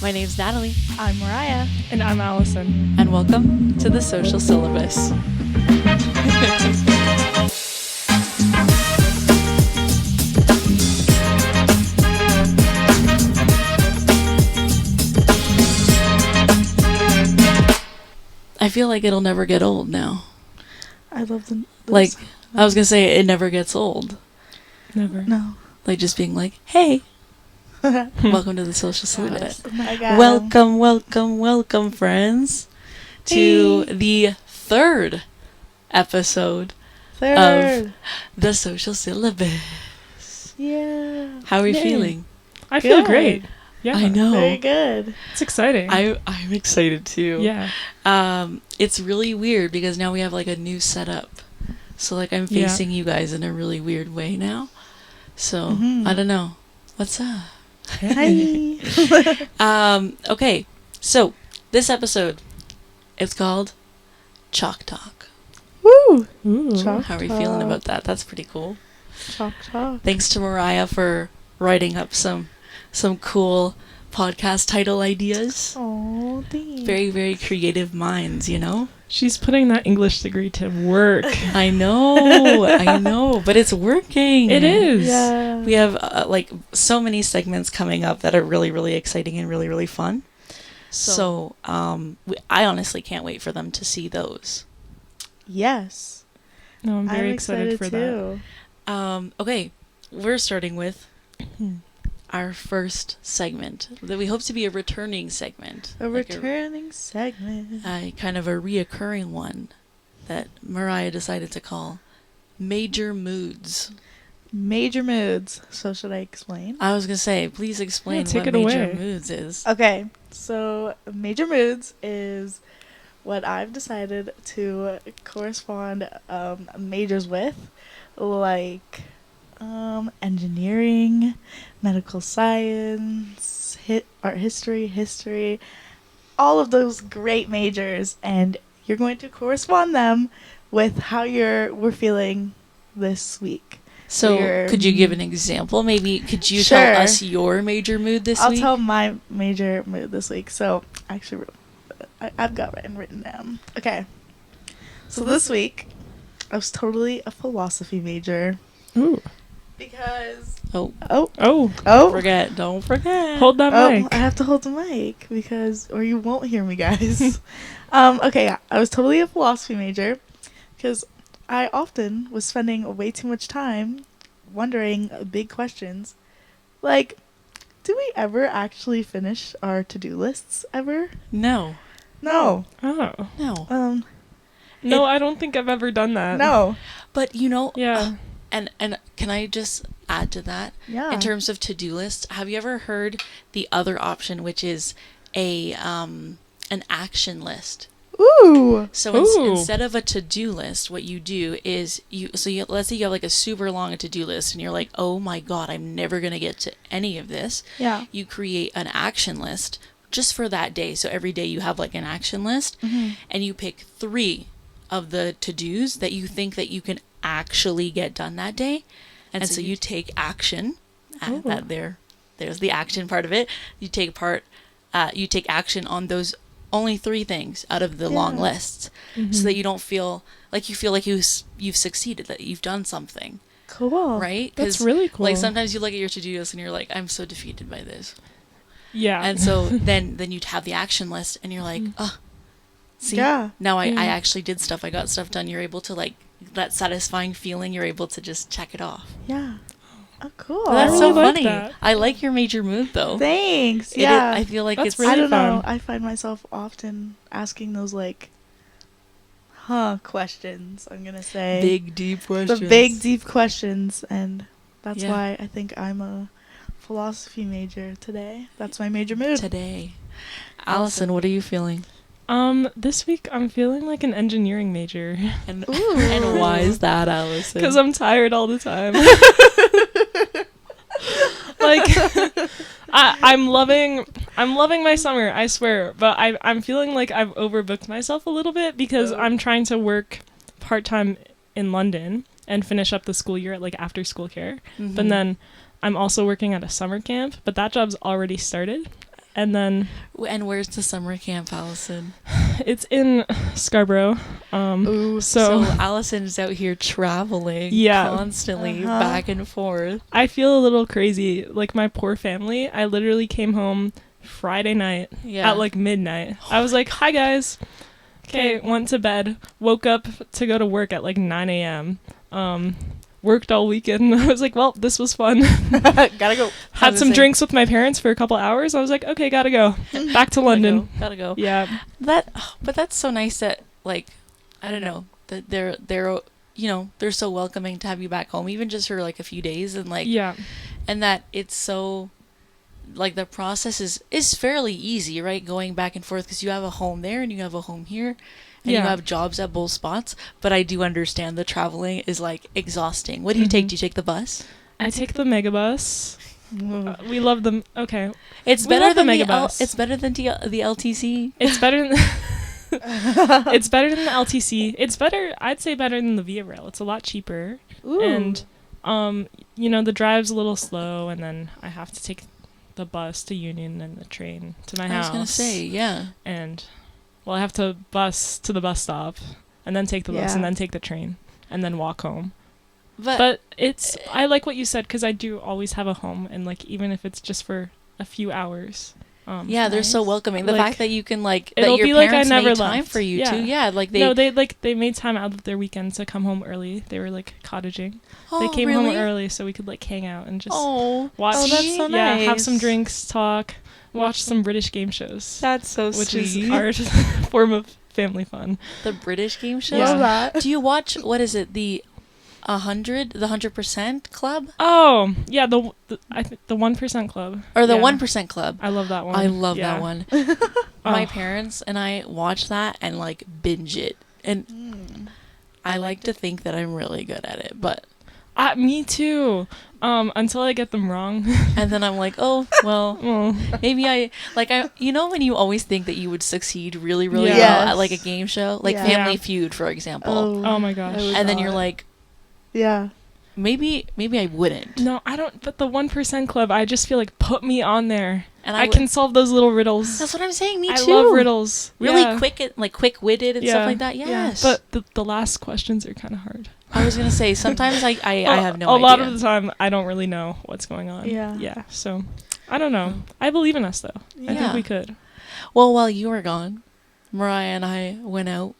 My name's Natalie, I'm Mariah. And I'm Allison. and welcome to the Social Syllabus. I feel like it'll never get old now. I love them. Like, I was gonna say it never gets old. Never. No. Like just being like, hey, welcome to the Social Syllabus. Oh my God. Welcome, friends, to the third episode Third. of the Social Syllabus. Yeah. How are you Yay. feeling? I feel Good. great. Yeah. I know. Very good. It's exciting. I'm excited too. Yeah. It's really weird because now we have like a new setup. So like I'm facing you guys in a really weird way now. So I don't know. What's up? Hi. Okay. So this episode, it's called Chalk Talk. Woo. Ooh. Chalk How are you Talk. feeling about that? That's pretty cool. Chalk talk. Thanks to Mariah for writing up some cool podcast title ideas. Oh, thanks. Very, very creative minds, you know? She's putting that English degree to work. I know, but it's working. It is. Yeah. We have like so many segments coming up that are really, really exciting and really, really fun. So, I honestly can't wait for them to see those. Yes. No, I'm very excited for too. Okay, we're starting with our first segment that we hope to be a returning segment. A like returning segment. kind of a reoccurring one that Mariah decided to call Major Moods. Major moods. So should I explain? I was going to say, please explain take what it Major away. Moods is. Okay. So major moods is what I've decided to correspond majors with, like engineering, medical science, art history, all of those great majors, and you're going to correspond them with how we're feeling this week. So, your- could you give an example? Maybe could you Sure. tell us your major mood this I'll week? tell my major mood this week. So actually, I've got written down. Okay. So this week, I was totally a philosophy major Ooh. because Oh, Oh. don't forget. Hold that mic. I have to hold the mic or you won't hear me, guys. Okay, I was totally a philosophy major because I often was spending way too much time wondering big questions, like, do we ever actually finish our to-do lists ever? No. No. Oh. No. No, I don't think I've ever done that. No. But you know, Yeah. and can I just add to that? Yeah. In terms of to-do lists, have you ever heard the other option, which is an action list? Ooh. So Ooh. instead of a to-do list, what you do is let's say you have like a super long to-do list and you're like, oh my God, I'm never going to get to any of this. Yeah. You create an action list just for that day. So every day you have like an action list and you pick 3 of the to-dos that you think that you can actually get done that day. And so you take action. There's the action part of it. You take action on those only 3 things out of the long lists, so that you don't feel like you've succeeded, that you've done something. Cool. Right? That's really cool. Like sometimes you look at your to-do list and you're like, I'm so defeated by this. Yeah. And so then you'd have the action list and you're like, oh, see, Yeah. now I Yeah. actually did stuff. I got stuff done. You're able to like that satisfying feeling. You're able to just check it off. Yeah. Oh, cool. Well, that's really so like funny. that. I like your major mood though. Thanks. It Yeah. I feel like That's it's really I don't know. fun. I find myself often asking those questions, I'm gonna say. big deep questions. The big deep questions, and that's Yeah. why I think I'm a philosophy major today. That's my major mood. today. Allison, what are you feeling? This week I'm feeling like an engineering major And Ooh. and why is that, Allison? because I'm tired all the time. Like, I'm loving my summer, I swear, but I'm feeling like I've overbooked myself a little bit because I'm trying to work part-time in London and finish up the school year at like after school care. Mm-hmm. But then I'm also working at a summer camp, but that job's already started. And then And where's the summer camp, Allison? it's in Scarborough. Ooh, So So Allison's out here traveling Yeah. constantly Uh-huh. back and forth. I feel a little crazy. Like my poor family, I literally came home Friday night Yeah. at like midnight. I was like, hi guys. Okay, went to bed, woke up to go to work at like 9 a.m. Worked all weekend. I was like, well, this was fun. Gotta go. Had was some saying- drinks with my parents for a couple hours. I was like, okay, gotta go. Back to London. Gotta go. Yeah. But that's so nice that, like, I don't know, that they're you know, they're so welcoming to have you back home, even just for like a few days, and like, Yeah. and that it's so, like, the process is fairly easy, right? Going back and forth, because you have a home there and you have a home here, and you Yeah. have jobs at both spots. But I do understand the traveling is like exhausting. What do you take? Mhm. Do you take the bus? I take the megabus. We love them. Okay. It's We better love the than the megabus. it's better than the LTC. It's better than it's better than the LTC. It's better, I'd say better than the Via Rail. It's a lot cheaper. Ooh. And you know, the drive's a little slow, and then I have to take the bus to Union and the train to my I house. was gonna say, yeah. And well, I have to bus to the bus stop and then take the bus Yeah. and then take the train and then walk home. But But it's I like what you said, because I do always have a home, and like even if it's just for a few hours. yeah, they're so Nice. welcoming. The Like, fact that you can that it'll your be like I parents never made time left. for you Yeah. too. Yeah, like they. No, they made time out of their weekends to come home early. They were like cottaging. oh, They came really? home early so we could like hang out and just Oh, watch. Oh, that's so Yeah, have nice. some drinks, talk, watch some British game shows, that's so which sweet. is our form of family fun. The British game shows. Yeah. Love that. Do you watch what is it? The 100% Club Oh yeah, the 1% Club or the Yeah. 1% Club? I love that one. I love Yeah. that one. Oh. My parents and I watch that and like binge it, and Mm. I like to think that I'm really good at it, but Me too. Until I get them wrong. and then I'm like, oh well, Well, maybe you know when you always think that you would succeed really really Yeah. well at like a game show, like Yeah. Family Yeah. Feud, for example, oh my gosh. I would and then you're not. like, Yeah. maybe I wouldn't. No, I don't. But the 1% Club, I just feel like put me on there. And I can solve those little riddles. That's what I'm saying. Me I too. love riddles. Really Yeah. quick witted and Yeah. stuff like that. Yeah. Yes. But the last questions are kind of hard. I was gonna say sometimes I have no A idea. lot of the time, I don't really know what's going on. Yeah. Yeah. So, I don't know. I believe in us, though. I Yeah. think we could. Well, while you were gone, Mariah and I went out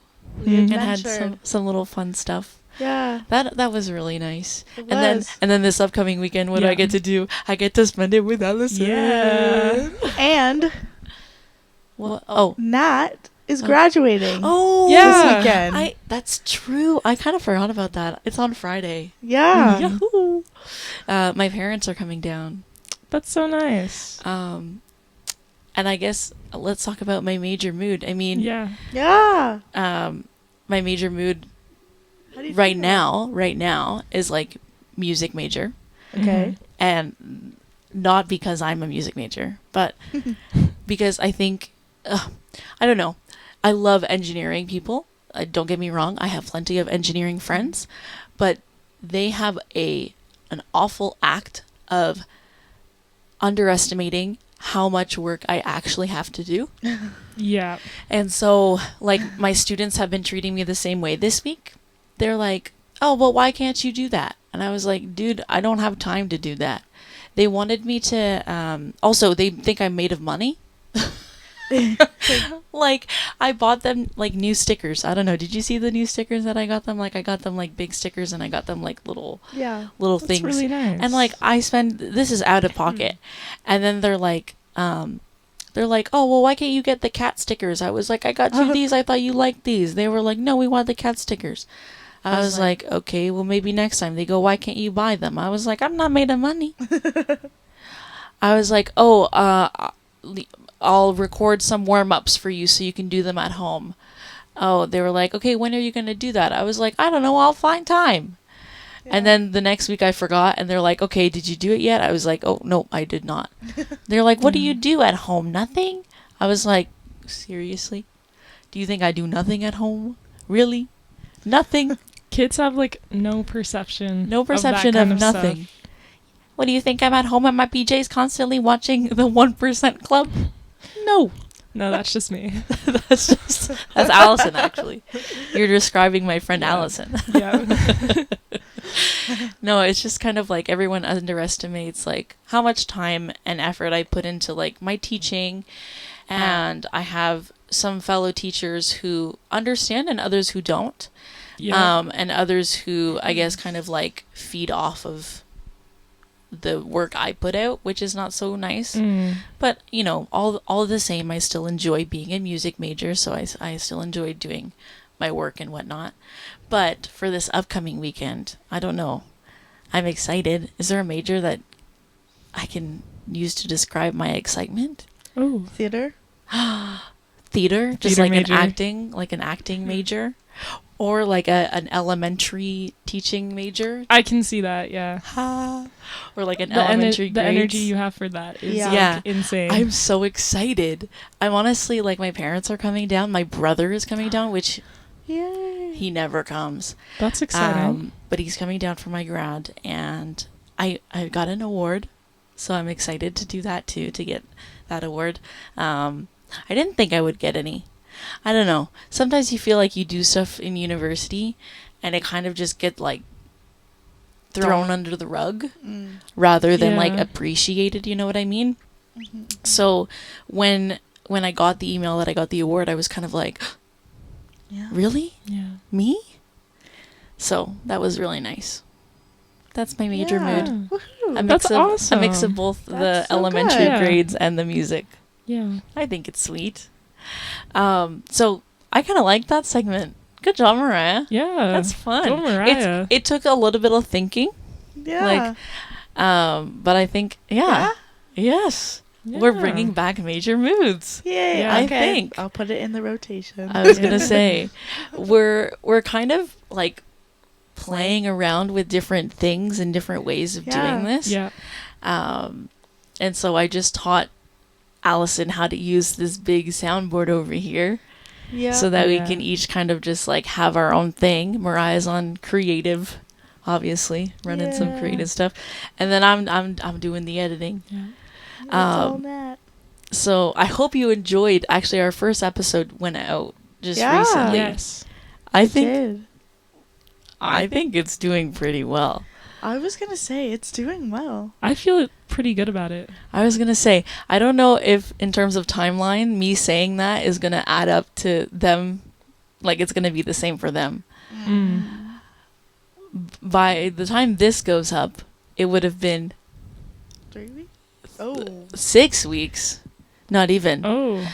We Mhm. and had adventured. some little fun stuff. Yeah. That was really nice. It And was. then this upcoming weekend, what do I Yeah. get to do? I get to spend it with Allison. Yeah. And Well, oh. Nat is Oh. graduating Oh. Yeah. this weekend. That's true. I kind of forgot about that. It's on Friday. Yeah. Yahoo! My parents are coming down. That's so nice. And I guess let's talk about my major mood. I mean, Yeah. Yeah. my major mood How do you right feel? now is like music major, Okay. and not because I'm a music major, but because I think I don't know. I love engineering people. Don't get me wrong. I have plenty of engineering friends, but they have an awful act of underestimating how much work I actually have to do. Yeah. And so, like, my students have been treating me the same way this week. They're like, oh, well, why can't you do that? And I was like, dude, I don't have time to do that. They wanted me to, also, they think I'm made of money. Like, I bought them, like, new stickers. I don't know. Did you see the new stickers that I got them? Like, I got them, like, big stickers, and I got them, like, little Yeah. little That's things. really nice. And like this is out of pocket. And then they're like, oh, well, why can't you get the cat stickers? I was like, I got you these. I thought you liked these. They were like, no, we want the cat stickers. I was like, okay, well, maybe next time. They go, why can't you buy them? I was like, I'm not made of money. I was like, oh, I'll record some warm-ups for you so you can do them at home. Oh, they were like, okay, when are you going to do that? I was like, I don't know. I'll find time. And then the next week I forgot, and they're like, okay, did you do it yet? I was like, oh, no, I did not. They're like, what do you do at home? Nothing? I was like, seriously? Do you think I do nothing at home? Really? Nothing? Kids have like no perception. No perception that kind of nothing. stuff. What do you think? I'm at home at my PJs constantly watching the 1% Club? No. No, that's just me. That's Allison, actually. You're describing my friend Allison. Yeah. No, it's just kind of like everyone underestimates like how much time and effort I put into like my teaching, and I have some fellow teachers who understand and others who don't. Yeah. And others who I guess kind of like feed off of the work I put out, which is not so nice. But you know, all the same, I still enjoy being a music major, so I still enjoy doing my work and whatnot. But for this upcoming weekend, I don't know. I'm excited. Is there a major that I can use to describe my excitement? Oh. Theater? Theater? Just Theater like major. an acting major? Or like an elementary teaching major? I can see that, yeah. Or like an The elementary the grades? energy you have for that is Yeah. like, insane. I'm so excited. I'm honestly like, my parents are coming down. My brother is coming down, which Yay. he never comes. That's exciting. But he's coming down for my grad, and I got an award, so I'm excited to do that too, to get that award. I didn't think I would get any. I don't know. Sometimes you feel like you do stuff in university, and it kind of just get like thrown under the rug rather than like Yeah. appreciated. You know what I mean? So when I got the email that I got the award, I was kind of like, Yeah. really? Yeah. Me? So that was really nice. That's my major mood. Woohoo. A That's mix of awesome. both the That's so elementary good. Yeah. grades and the music. Yeah. I think it's sweet. So I kind of like that segment. Good job, Mariah. Yeah. That's fun. Go, Mariah. It took a little bit of thinking, Yeah. but I think, yes, we're Yeah. bringing back major moods. Yay. Yeah. I Okay. think. I'll put it in the rotation. I was gonna say, we're kind of like playing around with different things and different ways of doing this. Yeah. And so I just taught Allison how to use this big soundboard over here, Yeah. so that we Yeah. can each kind of just like have our own thing. Mariah's on creative, obviously, running some Yeah. creative stuff, and then I'm doing the editing. Yeah. It's all um, that. So I hope you enjoyed. Actually, our first episode went out just Yeah. recently. Yes. I It think did. I think it's doing pretty well. I was gonna say it's doing well. I feel pretty good about it. I was gonna say, I don't know if in terms of timeline, me saying that is gonna add up to them, like it's gonna be the same for them. By the time this goes up, it would have been 3 weeks. Oh. 6 weeks, not even, Oh.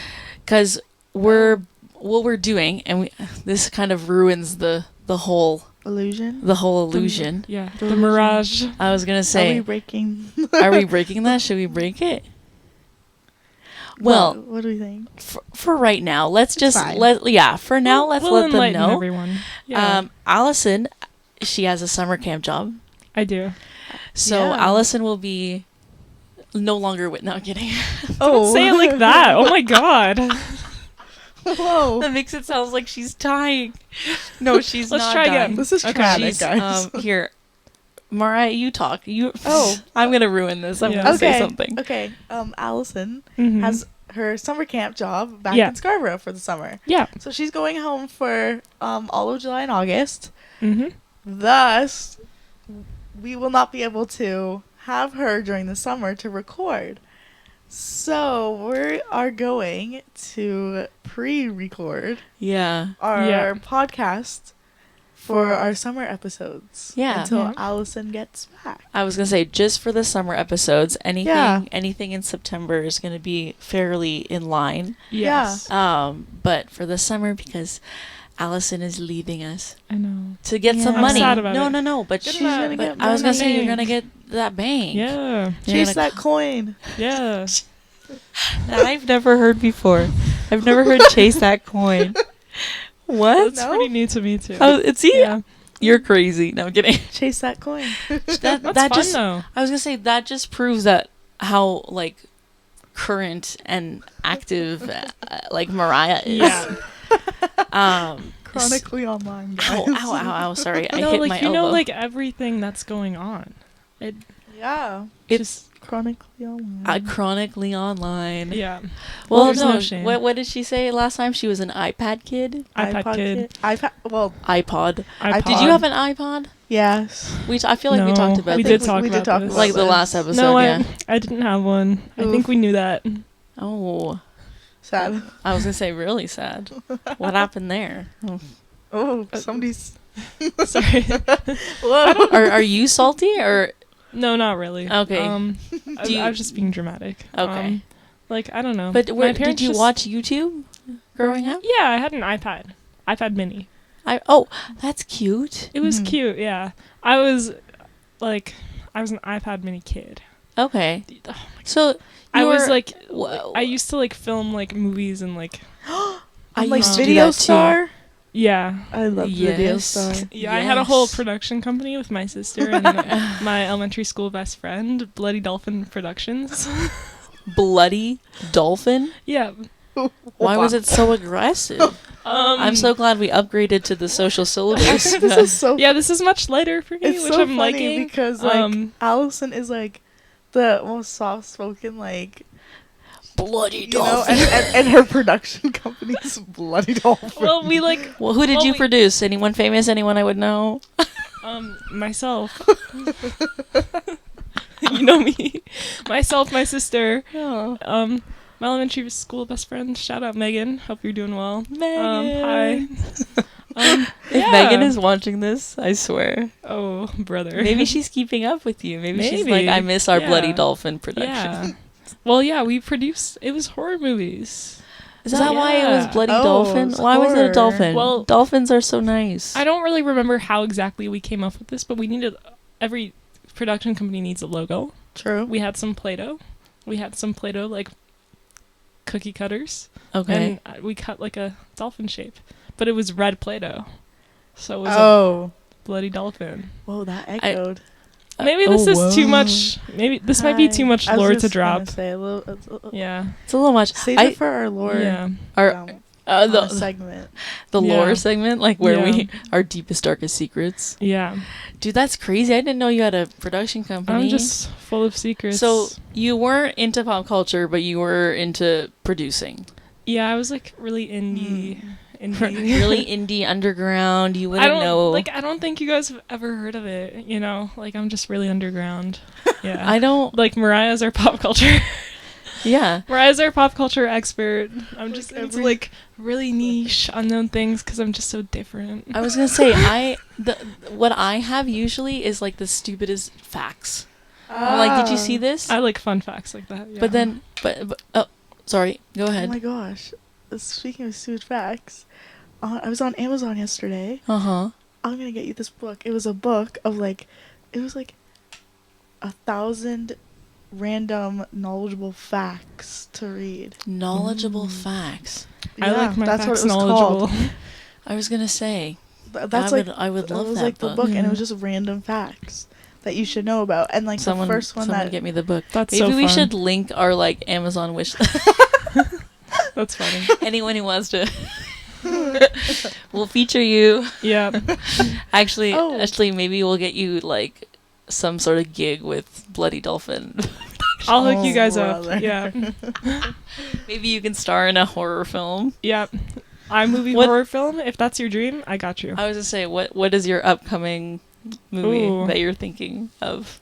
because what we're doing, and this kind of ruins the whole Illusion. illusion. Yeah. The The mirage. I was gonna Are we say, breaking? are we breaking that? Should we break it? Well, what do we think? for right now, let's just fine. for now, let's we'll let them enlighten know. everyone. Yeah. Allison, she has a summer camp job, I do. so Yeah. Allison will be no longer with. No, I'm kidding. Oh, Say it like that. Oh my god. Whoa. That makes it sound like she's dying. No, she's Let's not try dying. again. This is Okay. tragic, She's guys. here. Mariah, you talk. You. Oh. I'm gonna ruin this. I'm Yeah. gonna say Okay. something. Okay. Allison Mhm. has her summer camp job back Yeah. in Scarborough for the summer. Yeah. So she's going home for all of July and August. Mm-hmm. Thus, we will not be able to have her during the summer to record. So we are going to pre-record Yeah. our Yeah. podcast for our summer episodes. Yeah. Until Yeah. Allison gets back. I was gonna say, just for the summer episodes, anything Yeah. anything in September is gonna be fairly in line. Yes. But for the summer, because Allison is leaving us I know. to get some Yeah. money. I'm sad about no, it. no. But She's she, gonna but get I was gonna say, you're money. gonna get that bank. Yeah. You're Chase gonna- that coin. Yeah. that I've never heard before. I've never heard chase that coin. What? That's No? pretty new to me too. Oh, it's you. Yeah. You're crazy. No, I'm kidding. Chase that coin. That's that fun just. though. I was gonna say that just proves that how like current and active like Mariah is. Yeah. Chronically online, guys. Ow. Sorry, I No, hit like my you elbow. know, like everything that's going on. It Yeah. It's Chronically online. Chronically online. Yeah. Well, There's no. no shame. What did she say last time? She was an iPad kid. iPod kid. iPad. Well, iPod. iPod. Did you have an iPod? yes. I feel like we No, talked about we this. did talk we about did talk this. about Like the this. last episode. No, yeah. I didn't have one. I think Oof. we knew that. Oh, Sad. I was gonna say really sad. What happened there? Oh. Oh, somebody's. Sorry. Whoa. Are you salty or No, not really. Okay. I was just being dramatic. Okay. Like, I don't know. But My did parents you just- watch YouTube growing up? Yeah, I had an iPad mini. That's cute. It was Mhm. cute, yeah. I was an iPad mini kid. Okay. Oh So I was you're- like, Whoa. I used to like film like movies and like, I like used to do Video that too. Star. yeah. I love Video Yes. Star. Yeah, I had a whole Yes. production company with my sister and my elementary school best friend, Bloody Dolphin Productions. Bloody Dolphin? Yeah. Why was it so aggressive? I'm so glad we upgraded to the social syllabus. this is so. Yeah, this is much lighter for me, It's which so I'm funny liking. because like Allison is like the most soft-spoken, like, Bloody you know, Dolphin. and her production company's Bloody Dolphin. well, we like Well, who did Well, you we- produce? Anyone famous? Anyone I would know? myself. You know me. Myself, my sister, Oh. my elementary school best friend. Shout out Megan. Hope you're doing well. Megan. Hi. If Megan is watching this, I swear. Oh, brother. Maybe she's keeping up with you. Maybe she's Maybe. like, I miss our Yeah. Bloody Dolphin production. Yeah. Well, yeah, we produced. It was horror movies. Is that why it was Yeah. Bloody Oh, Dolphin? it's Why was it a horror. dolphin? Well- Dolphins are so nice. I don't really remember how exactly we came up with this, but we needed every production company needs a logo. True. We had some Play-Doh. We had some Play-Doh like cookie cutters, Okay. and we cut like a dolphin shape, but it was red Play-Doh, so it was a Oh. bloody dolphin. Whoa, that echoed. Maybe this is too whoa. much. Maybe this might be too much I was lore to just gonna drop. Say, Yeah. It's a little much. save I- it for our lore Yeah. Our, the segment. lore Yeah. segment, like where Yeah. we our deepest, darkest secrets. Yeah. Dude, that's crazy. I didn't know you had a production company. I'm just full of secrets. So you weren't into pop culture, but you were into producing. yeah, I was like really indie. Really indie underground. You I wouldn't don't know. I don't think you guys have ever heard of it. You know, like I'm just really underground. Yeah. I don't. Like Mariah's our pop culture. Yeah. Mariah's our pop culture expert. I'm just Like into every- like really niche, unknown things because I'm just so different. I was gonna say what I have usually is like the stupidest facts. I'm like, did you see this? I like fun facts like that. Yeah. But then, but oh, sorry. Go Oh ahead. my gosh. Speaking of stupid facts, I was on Amazon yesterday. Uh-huh. I'm gonna get you this book. It was a book of like, it was like 1,000 random knowledgeable facts to read. Knowledgeable facts. I like my that's what facts it was knowledgeable. called. I was gonna say. That's I like would, I would that love was that like book. the book, and Yeah. it was just random facts that you should know about. And like Someone, the first one someone that get me the book. That's Maybe so we fun. should link our like Amazon wish. That's funny. Anyone who wants to. We'll feature you. Yeah. Actually, Oh. maybe we'll get you like some sort of gig with Bloody Dolphin. I'll hook Oh, you guys brother. up. Yeah. Maybe you can star in a horror film. Yeah. iMovie What- horror film. If that's your dream, I got you. I was gonna say, what is your upcoming movie Ooh. that you're thinking of?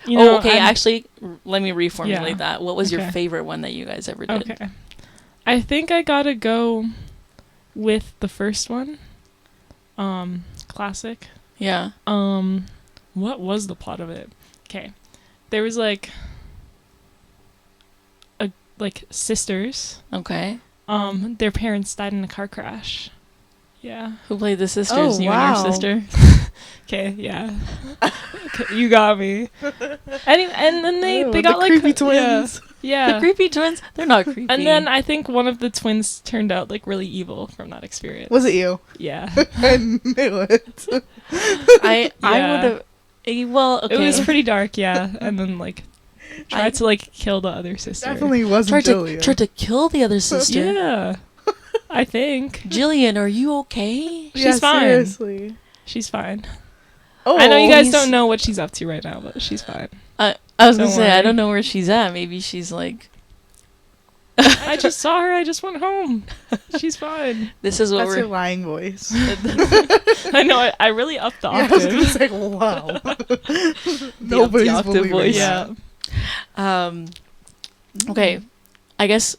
You know, okay. I'm- Actually, let me reformulate Yeah. that. What was your Okay. favorite one that you guys ever did? Okay. I think I gotta go with the first one. Classic. Yeah. What was the plot of it? Okay. There was like sisters. Okay. Their parents died in a car crash. Yeah. Who played the sisters? Oh, You wow. and your sister. Okay, yeah. Okay, you got me. And then they Ew, got the like creepy twins. Yeah. The creepy twins. They're not creepy. And then I think one of the twins turned out like really evil from that experience. Was it you? Yeah. I knew it. I Yeah. would have. Well, okay. It was pretty dark, yeah. And then like tried to like kill the other sister. Definitely wasn't Julia. tried to kill the other sister. Yeah. I think. Jillian, are you okay? She's Yeah, fine. Seriously. She's fine. Oh, I know you guys he's- don't know what she's up to right now, but she's fine. I was gonna Don't say, I worry. don't know where she's at. Maybe she's like, I just saw her. I just went home. She's fine. this is what That's we're. your lying voice. I know. I really upped the Yeah, I was octave. gonna say, wow. The Nobody's octave believing voice. that. Yeah. Okay, I guess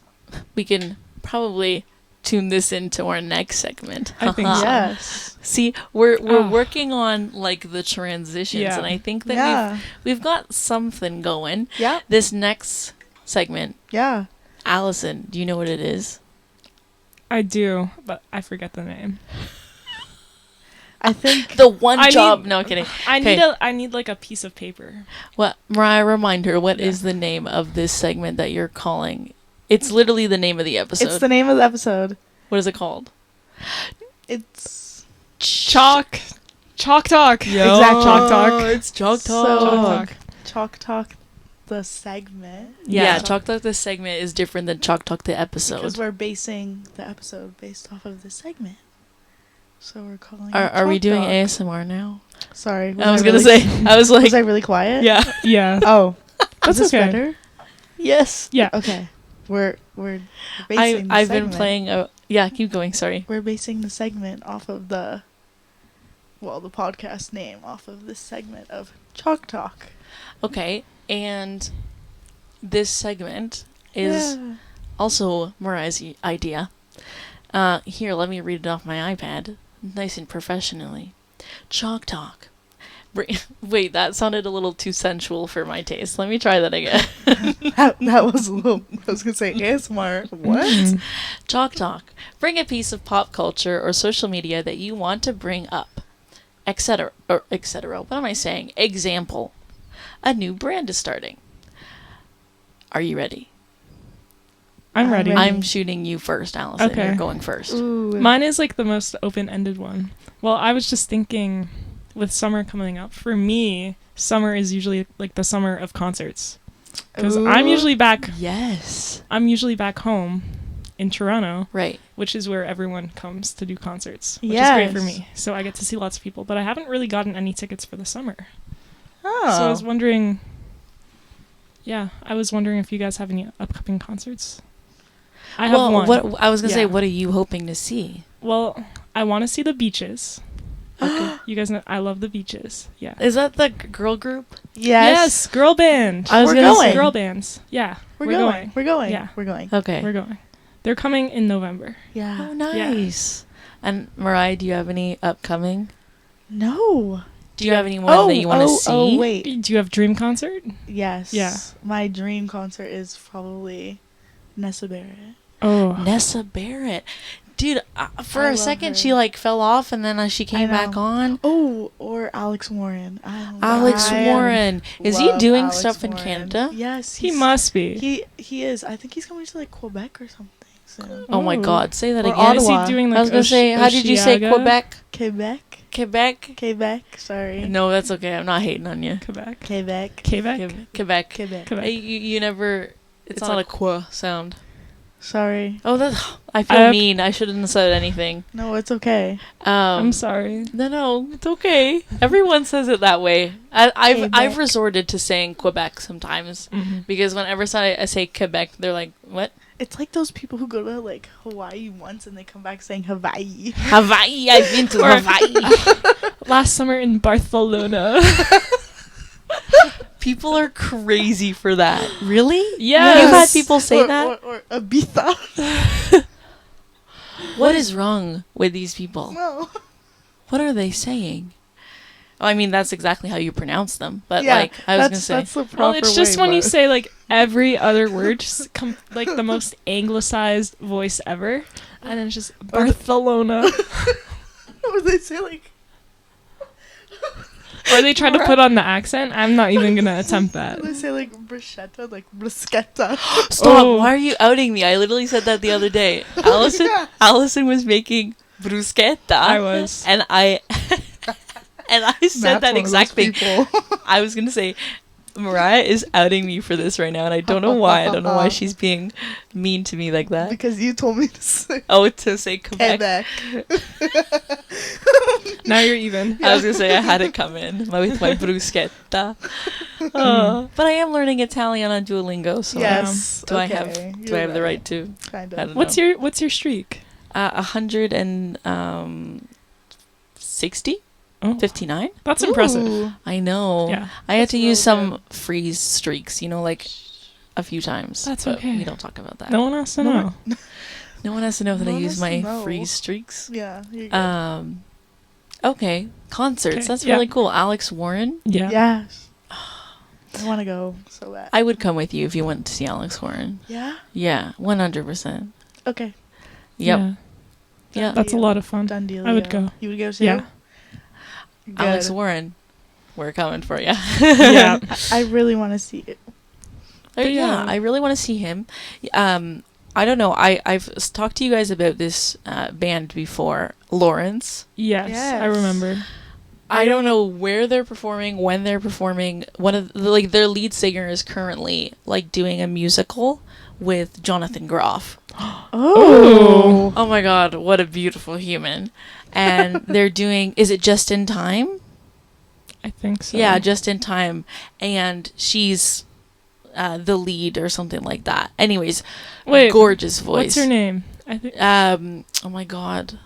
we can probably tune this into our next segment. I think so. Yes. See, we're Oh. working on like the transitions, Yeah. and I think that Yeah. we've got something going. Yeah. This next segment, Yeah. Allison, do you know what it is? I do, but I forget the name. I think The one I job. need- No kidding. I need like a piece of paper. What, Mariah? Remind her. What Yeah. is the name of this segment that you're calling? It's literally the name of the episode. it's the name of the episode. What is it called? It's Chalk talk. Exactly. Chalk talk. It's Chalk So- Chalk talk. Chalk Talk, the segment. Yeah, Yeah. Chalk Talk the segment is different than Chalk Talk the episode. Because we're basing the episode based off of the segment. So we're calling Are it we Chalk doing Talk. ASMR now? Sorry. I was gonna really- say. I was like, Was I really quiet? yeah, Yeah. Oh. That's is this okay. better? yes. Yeah. Okay. We're basing the I've been segment. playing. Yeah, keep going. Sorry. We're basing the segment off of the podcast name off of this segment of Chalk Talk. Okay, and this segment is Yeah. also Mariah's idea. Here, let me read it off my iPad, nice and professionally. Chalk Talk. Wait, that sounded a little too sensual for my taste. Let me try that again. that was a little. I was gonna say ASMR. What? Mm. Chalk Talk. Bring a piece of pop culture or social media that you want to bring up, etc. Or etc. What am I saying? Example. A new brand is starting. Are you ready? I'm I'm ready. ready. I'm shooting you first, Allison. Okay. You're going first. Ooh. Mine is like the most open-ended one. Well, I was just thinking, with summer coming up, for me, summer is usually like the summer of concerts. Because I'm Ooh. usually back. Yes. I'm usually back home in Toronto, Right. which is where everyone comes to do concerts, which is Yes. great for me. So I get to see lots of people, but I haven't really gotten any tickets for the summer. Oh. So I was wondering. Yeah, I was wondering if you guys have any upcoming concerts. I have Well, one. what I was gonna say, Yeah. what are you hoping to see? Well, I want to see the Beaches. Okay. You guys know I love the Beaches. Yeah. Is that the girl group? yes. girl band. I was We're gonna going. say Girl bands. Yeah. We're going. We're going. Yeah. We're going. Okay. We're going. They're coming in November. Yeah. Oh, nice. And Mariah, do you have any upcoming? No. Do you have anyone that you want to see? Oh, wait. Do you have Dream Concert? Yes. Yeah. My dream concert is probably Nessa Barrett. Oh. Nessa Barrett. Dude, for I a love second her. she like fell off and then she came back know. on. Oh, or Alex Warren. Alex Warren. Is he love doing Alex stuff in Warren. Canada? Yes. He must be. He is. I think he's coming to like Quebec or something soon. Oh my Ooh. god, say that Or again. Is Ottawa. he doing like I was gonna say, how did you say Osheaga? Quebec? Quebec. Quebec? Quebec. Sorry. No, that's okay. I'm not hating on you. Quebec. Quebec. Quebec. Quebec. Quebec. Quebec. You never. It's not a qua sound. Sorry. Oh, that I feel I- mean. I shouldn't have said anything. No, it's okay. I'm sorry. No, it's okay. Everyone says it that way. I've Quebec. resorted to saying Quebec sometimes Mhm. because whenever I say Quebec, they're like, "What? It's like those people who go to like Hawaii once and they come back saying Hawaii. Hawaii? I've been to Or- Hawaii." Last summer in Barcelona. People are crazy for that. Really? Yes. You've had people say or, that. Or Ibiza. What is wrong with these people? No. What are they saying? Well, I mean, that's exactly how you pronounce them. But Yeah, like, I was gonna say, that's the proper Well, it's just way, when you but- say like every other word, just like the most anglicized voice ever, and then it's just Barcelona. Or they say like. Or they try to put on the accent. I'm not even gonna attempt that. They say like bruschetta, like bruschetta. stop! Oh. Why are you outing me? I literally said that the other day. Allison, Yeah. Allison was making bruschetta. I was. and I, and I said Matt's that one of exact those thing. people. I was gonna say, Mariah is outing me for this right now, and I don't know why. I don't know why she's being mean to me like that. Because you told me to say Oh, to say Quebec. Quebec. Now you're even. I was gonna say I had it come in with my bruschetta. But I am learning Italian on Duolingo, so Yes. do I okay, have you're the right to? Kind I of. don't What's know. your streak? 160? Oh, 59? that's impressive. Ooh. I know. Yeah. I had That's to use really some freeze streaks, like a few times. That's but okay. We don't talk about that. No one has to No know. No one has to know that No I one use has to my know. freeze streaks. Yeah, you're good. Okay. Concerts. Okay, That's yeah. really cool. Alex Warren. Yeah. Yes. I want to go so bad. I would come with you if you went to see Alex Warren. Yeah? Yeah, 100%. Okay. Yep. Yeah. Yeah. That's a lot of fun. Done deal. I would go. You would go too? Yeah. Good. Alex Warren, we're coming for you. Yeah. I really want to see it. But yeah, yeah. I really want to see him. I don't know. I've talked to you guys about this band before, Lawrence. Yes, I Yes. remember. I don't know where they're performing, when they're performing. One of their lead singer is currently doing a musical with Jonathan Groff. Oh. Oh my God, what a beautiful human! And they're doing. Is it Just in Time? I think so. Yeah, Just in Time, and she's the lead or something like that. Anyways, Wait, gorgeous voice. What's her name? I think. Oh my God.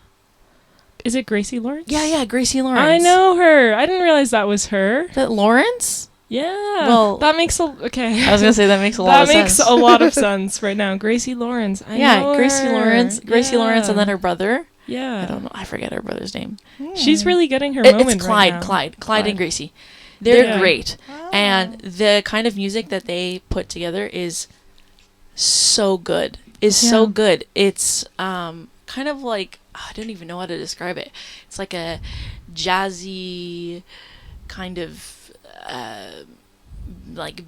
Is it Gracie Lawrence? Yeah, Gracie Lawrence. I know her. I didn't realize that was her. That Lawrence? Yeah. Well, that makes okay. I was gonna say that makes a lot of That makes sense. a lot of sense right now. Gracie Lawrence. I know Gracie her. Lawrence. Gracie Lawrence, and then Yeah. her brother. Yeah. I don't know. I forget her brother's name. She's really getting her It's moment Clyde. right now. Clyde Clyde. and Gracie. They're Yeah. great, Oh. and the kind of music that they put together is so good. So Yeah. good. It's kind of like I don't even know how to describe it. It's like a jazzy kind of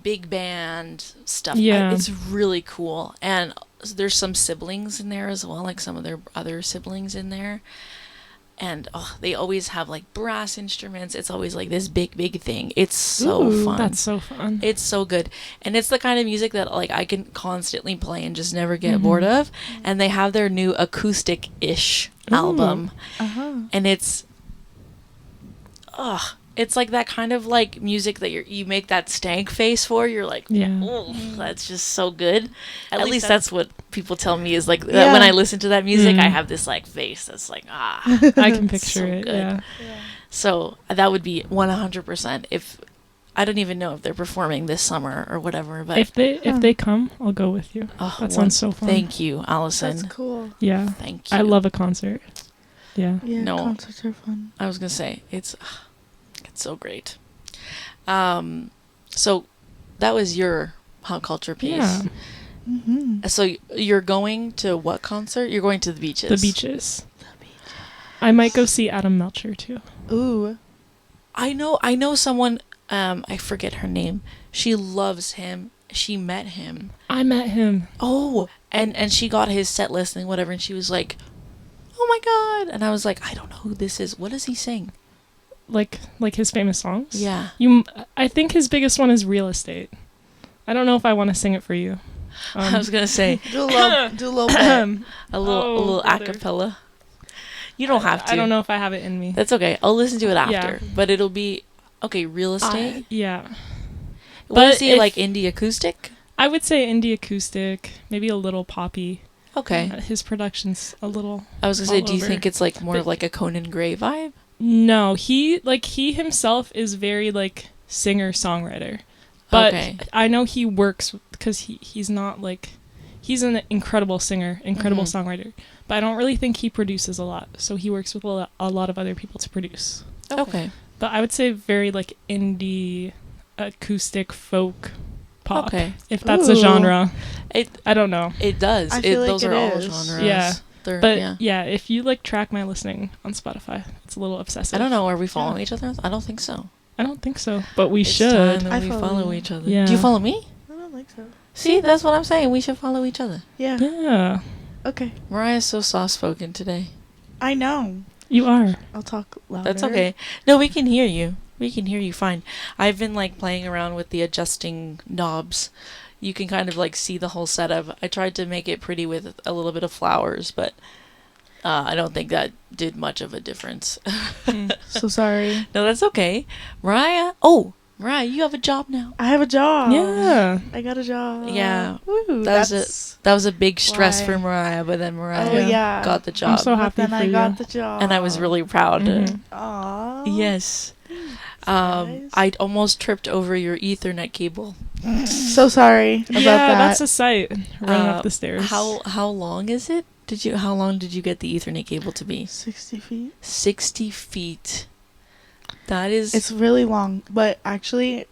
big band stuff. Yeah. It's really cool, and there's some siblings in there as well, like some of their other siblings in there. And they always have brass instruments. It's always this big thing. It's so Ooh, fun. That's so fun. It's so good. And it's the kind of music that I can constantly play and just never get bored of. And they have their new acoustic-ish album. Uh-huh. And it's it's that kind of music that you make that stank face for. You're like, Yeah. oh, that's just so good. At least that's- that's what people tell me is that Yeah. when I listen to that music, Mm. I have this face that's I can picture so it. good. Yeah. So that would be 100% if I don't even know if they're performing this summer or whatever. But If they come, I'll go with you. That sounds so fun. Thank you, Allison. That's cool. Yeah. Thank you. I love a concert. Yeah. Yeah, No. concerts are fun. I was gonna say it's so great. So that was your pop culture piece. Yeah. Mm-hmm. So you're going to what concert? You're going to the beaches. The beaches. I might go see Adam Melcher too. Ooh. I know someone. I forget her name. She loves him. She met him. I met him. Oh, and she got his set list and whatever, and she was like, "Oh my God!" And I was like, "I don't know who this is. What does he sing?" Like his famous songs. Yeah. I think his biggest one is Real Estate. I don't know if I want to sing it for you. I was gonna say Do a little bit. a little brother. acapella. You don't have to. I don't know if I have it in me. That's okay. I'll listen to it after. Yeah. But it'll be okay. Real estate. Yeah. What but is he if- indie acoustic? I would say indie acoustic, maybe a little poppy. Okay. His production's a little. I was gonna say, all do you over. think it's more But- of a Conan Gray vibe? No, he himself is very singer-songwriter. But Okay. I know he works because he's not he's an incredible singer, incredible Mhm. songwriter. But I don't really think he produces a lot. So he works with a lot of other people to produce. Okay. But I would say very indie acoustic folk pop. Okay. If that's a Ooh. genre. It I don't know. it does. I feel like those it are all is. genres. Yeah. They're, But yeah. if you track my listening on Spotify, it's a little obsessive. I don't know. Are we following each other? I don't think so. I don't think so. But we It's should. time that I we follow follow you. each other. Yeah. Do you follow me? I don't think so. See, that's what I'm saying. We should follow each other. Yeah. Yeah. Okay. Mariah's so soft spoken today. I know. You are. I'll talk louder. That's okay. No, we can hear you. We can hear you fine. I've been like playing around with the adjusting knobs. You can kind of like see the whole setup. I tried to make it pretty with a little bit of flowers, but I don't think that did much of a difference. So sorry. No, that's okay. Mariah. Oh, Mariah, you have a job now. I have a job. Yeah. I got a job. Yeah. Woo, That was a big stress why. for Mariah, but then Mariah Oh, yeah. got the I'm job. so happy Then for I you. got the job. And I was really proud. Mhm. Aw. Yes. guys. I almost tripped over your Ethernet cable. So sorry about Yeah, that. that's a sight. Running up the stairs. How long is it? How long did you get the Ethernet cable to be? 60 feet. 60 feet. That is. It's really long, but actually,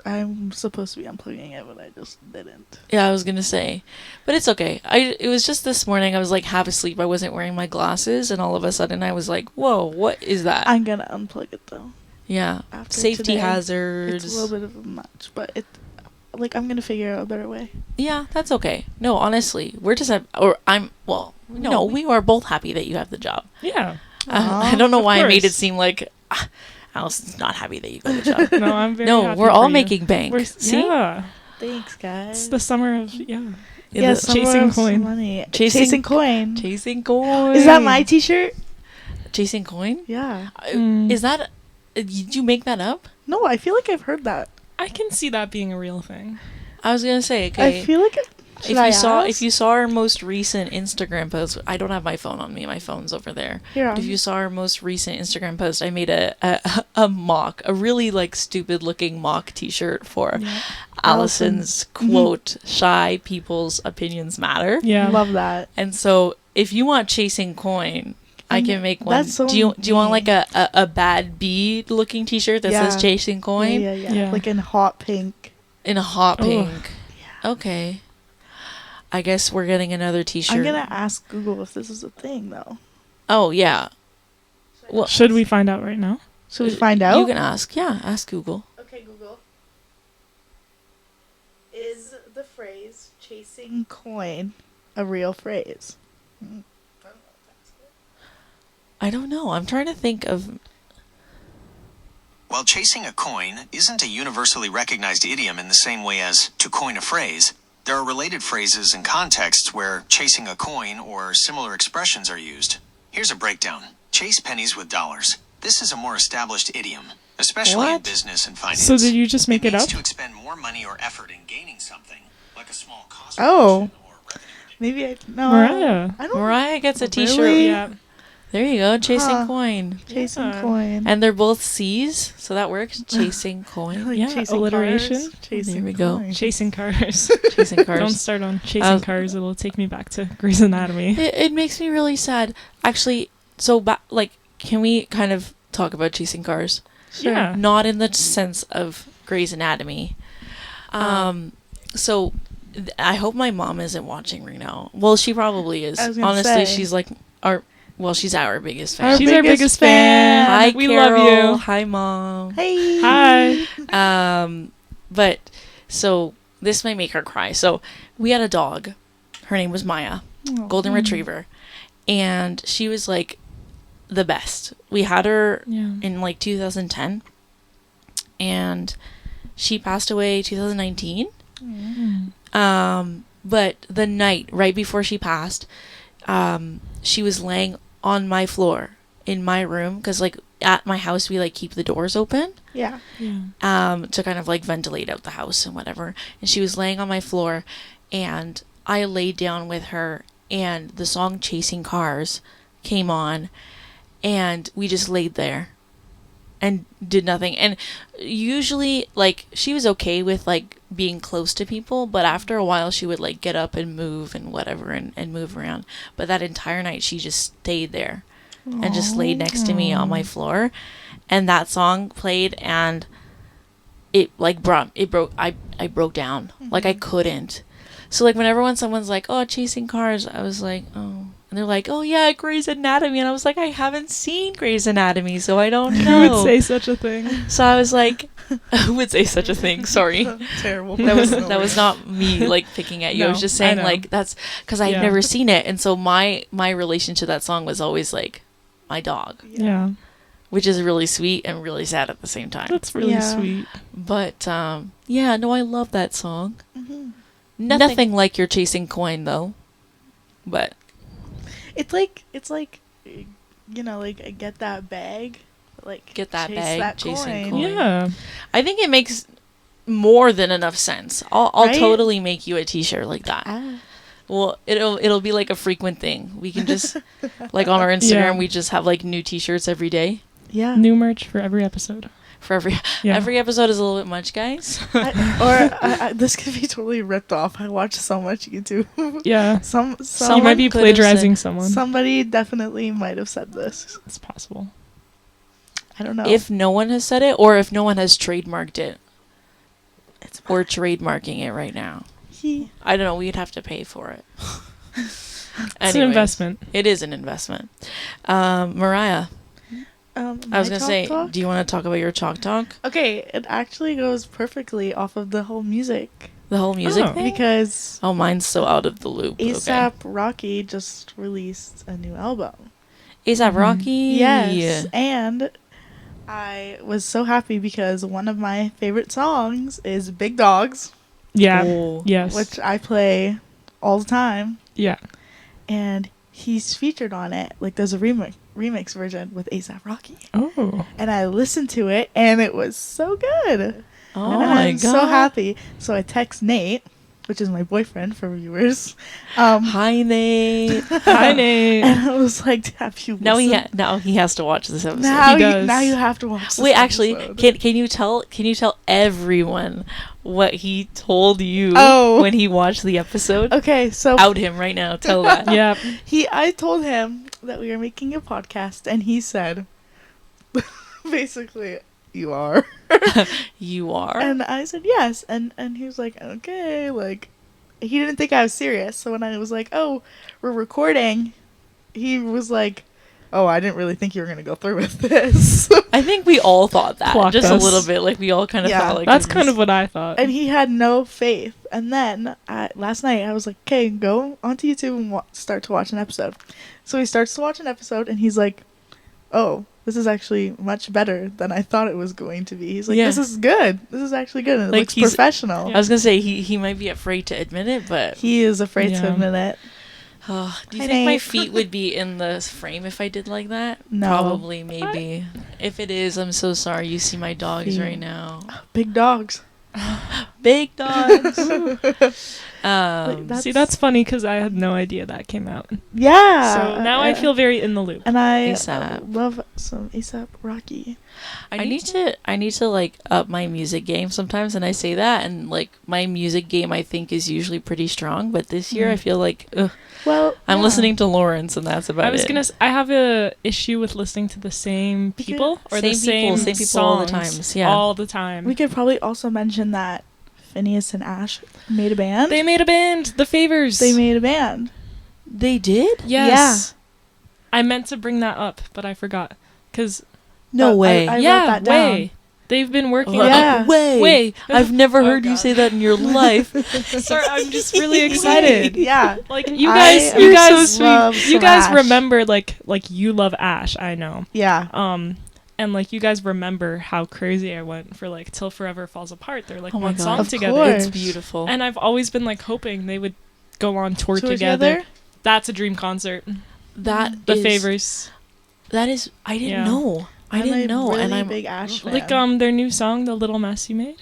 I'm supposed to be unplugging it, but I just didn't. Yeah, I was gonna say, but it's okay. It was just this morning. I was like half asleep. I wasn't wearing my glasses, and all of a sudden I was like, "Whoa, what is that?" I'm gonna unplug it though. Yeah, After safety today. hazards. It's a little bit of a much, but I'm gonna figure out a better way. Yeah, that's okay. No, honestly, we're just no, we are both happy that you have the job. Yeah. Aw, I don't know of why I made it course. seem like Allison's not happy that you got the job. No, I'm very No, happy we're for all you. making bank. See? Yeah. Thanks, guys. It's the summer of, yeah. Yeah, Yes, chasing coin. Money. Chasing- Chasing coin. Chasing coin. Is that my T-shirt? Chasing coin? Yeah. Is that? Did you make that up? No, I feel like I've heard that. I can see that being a real thing. I was gonna say, okay. I feel like if you saw our most recent Instagram post, I don't have my phone on me. My phone's over there. Here, But if you saw our most recent Instagram post, I made a mock, a really like stupid looking mock T-shirt for Yeah. Allison's quote: "Shy people's opinions matter." Yeah. love that. And so, if you want chasing coin, I can make one. That's so do you want mean. like a bad bee looking T-shirt that says Yeah. chasing coin Yeah. Yeah. Like in hot pink. in a hot Ugh. pink? Okay. I guess we're getting another T-shirt. I'm gonna ask Google if this is a thing, though. Oh yeah. Well, Should we find out right now? Should we find out? You can ask. Yeah, ask Google. Okay, Google. Is the phrase "chasing coin" a real phrase? I don't know. I'm trying to think of. While chasing a coin isn't a universally recognized idiom in the same way as to coin a phrase, there are related phrases and contexts where chasing a coin or similar expressions are used. Here's a breakdown. Chase pennies with dollars. This is a more established idiom, especially in What? business and finance. So did you just make it means up? to expend more money or effort in gaining something, like a small cost Oh. reduction or revenue reduction. Maybe no. Mariah. I don't. Mariah gets a T-shirt. Really? Yeah. There you go, chasing Huh. coin. Chasing Yeah. coin. And they're both C's, so that works. Chasing coin. Like Yeah, chasing alliteration. cars, chasing There we go. coin. Chasing cars. Chasing cars. Don't start on chasing Uh, cars. It'll take me back to Grey's Anatomy. It makes me really sad. Actually, so can we kind of talk about chasing cars? Sure. Yeah. Not in the sense of Grey's Anatomy. So I hope my mom isn't watching right now. Well, she probably is. I was gonna Honestly, say. she's like she's our biggest Our fan. She's our biggest biggest fan. Hi, We Carol. love you. Hi, mom. Hey. Hi. But so this might make her cry. So we had a dog. Her name was Maya, Oh. golden retriever, and she was like the best. We had her Yeah. in like 2010, and she passed away 2019. But the night right before she passed, she was laying on my floor in my room, because like at my house we like keep the doors open Yeah. Yeah. to kind of like ventilate out the house and whatever. And she was laying on my floor, and I laid down with her, and the song Chasing Cars came on, and we just laid there and did nothing. And usually like she was okay with like being close to people, but after a while she would like get up and move and whatever and move around. But that entire night she just stayed there and just laid next to me on my floor, and that song played, and it like I broke down. Like I couldn't. So like when someone's like, "Oh, Chasing Cars," I was like, "Oh." And they're like, "Oh yeah, Grey's Anatomy." And I was like, "I haven't seen Grey's Anatomy, so I don't know." Who would say such a thing? So I was like, who would say such a thing? Sorry. Terrible. That was not me like picking at you. I was No, just I saying know. like that's because I'd Yeah. never seen it, and so my relation to that song was always like my dog Yeah. which is really sweet and really sad at the same time. That's really Yeah. sweet. But yeah, no, I love that song. Mhm. Nothing like You're Chasing Coin though. But It's like you know, like I get that bag, like Get that chase bag, that chasing coin. coin. Yeah. I think it makes more than enough sense. I'll Right? totally make you a t-shirt like that. Ah. Well, it'll be like a frequent thing. We can just like on our Instagram, Yeah. we just have like new t-shirts every day. Yeah. New merch for every episode. For every Yeah. every episode is a little bit much, guys. This could be totally ripped off. I watch so much YouTube. Yeah. Some You might be could have plagiarizing said- someone. somebody definitely might have said this. It's possible. I don't know. If no one has said it, or if no one has trademarked it, it's we're trademarking it right now. I don't know. We'd have to pay for it. It's an Anyways, investment. It is an investment. Mariah, I was gonna say, do you want to talk about your chalk talk? Okay, it actually goes perfectly off of the whole music The whole music Oh. thing? because Oh, mine's so out of the loop. ASAP Rocky just released a new album. Okay. ASAP Mhm. Rocky. Yes, and I was so happy because one of my favorite songs is Big Dogs, Yeah. Oh. Yes. which I play all the time, Yeah. and he's featured on it. Like there's a remix version with ASAP Rocky, Oh. and I listened to it, and it was so good. Oh and my I'm god. so happy. So I text Nate, which is my boyfriend for viewers. Hi Nate. Hi, Nate. And I was like, "Have you?" now listened? now he has to watch this episode. He does. Now you have to watch. This Wait, actually, episode. can you tell everyone what he told you Oh. when he watched the episode? Okay, so Out him right now. Tell that. Yeah. I told him that we were making a podcast, and he said, basically, "You are." You are. And I said yes, and he was like, "Okay," like he didn't think I was serious. So when I was like, "Oh, we're recording," he was like, "Oh, I didn't really think you were gonna go through with this." I think we all thought that. Clocked Just us. a little bit. Like, we all kind of Yeah. thought, like, That's it kind was- of what I thought. And he had no faith. And then last night I was like, "Okay, go onto YouTube and start to watch an episode." So he starts to watch an episode, and he's like, "Oh, this is actually much better than I thought it was going to be." He's like, Yeah. "This is good. This is actually good. And it Like, looks he's- professional." I was going to say, he might be afraid to admit it, but He is afraid to Yeah. admit it. do you Hi, think my Nate. feet would be in the frame if I did like that? No. Probably, maybe. If it is, I'm so sorry. You see my dogs Feet. right now. Big dogs. Big dogs. See, that's funny because I had no idea that came out. Yeah. So now I feel very in the loop. And I A$AP. love some ASAP Rocky. I need to like up my music game sometimes, and I say that, and like my music game I think is usually pretty strong, but this year I feel like Well, I'm yeah. listening to Lawrence, and that's about I was it. gonna. I have a issue with listening to the same people or the Same same people all the songs times, yeah. all the time. We could probably also mention that Phineas and Ash made a band. They made a band, The Favors. They made a band. They did? Yes. I meant to bring that up, but I forgot. Cause No But way. I wrote yeah, that down. way. They've been working. Uh, Yeah. Way. Way. I've never Oh, heard you God. say that in your life. Sorry, I'm just really excited. Yeah. Like you I guys, am you so guys, sweet. Love you guys Ash. remember like you love Ash. I know. Yeah. And like you guys remember how crazy I went for like Till Forever Falls Apart. They're like Oh my one God. song Of together. course. It's beautiful. And I've always been like hoping they would go on tour Tour together. That's a dream concert. that The is- Favors. That is, I didn't Yeah. know. I I'm didn't a know, really and I'm big Ash fan. Like their new song, The Little Mess You Made.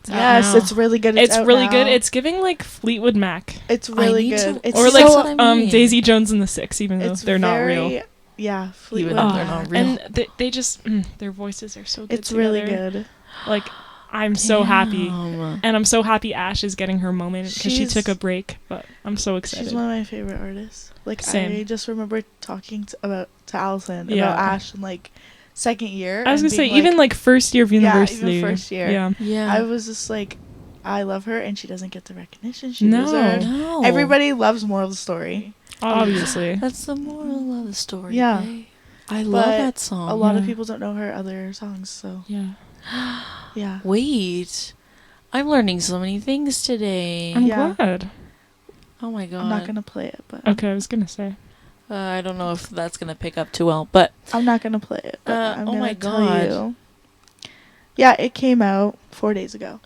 It's out Yes, now. it's really good. It's out really now. good. It's giving like Fleetwood Mac. It's really need to- good. It's Or It's like so what I mean. Daisy Jones and the Six, even though it's they're not real. very- Yeah, Even Fleetwood though Ah, they're not real. And they just their voices are so good. It's really together. good. Like I'm so happy, Damn. and I'm so happy Ash is getting her moment because she She's- took a break. But I'm so excited. She's one of my favorite artists. Like Same. I just remember talking to Allison Yeah. about Ash in like second year. I was and gonna say being even like first year of Yeah, even university. first year. Yeah. Yeah. I was just like, I love her, and she doesn't get the recognition she No. deserves. No. Everybody loves Moral of the Story. Obviously. That's the moral of the story. Yeah. babe. I love But that song. A lot of Yeah. people don't know her other songs, so Yeah. yeah. Wait, I'm learning so many things today. I'm Yeah. glad. Oh my god. I'm not gonna play it, but Okay, I was gonna say. I don't know if that's gonna pick up too well, but I'm not gonna play it. But I'm oh gonna my tell God. you. Yeah, it came out 4 days ago.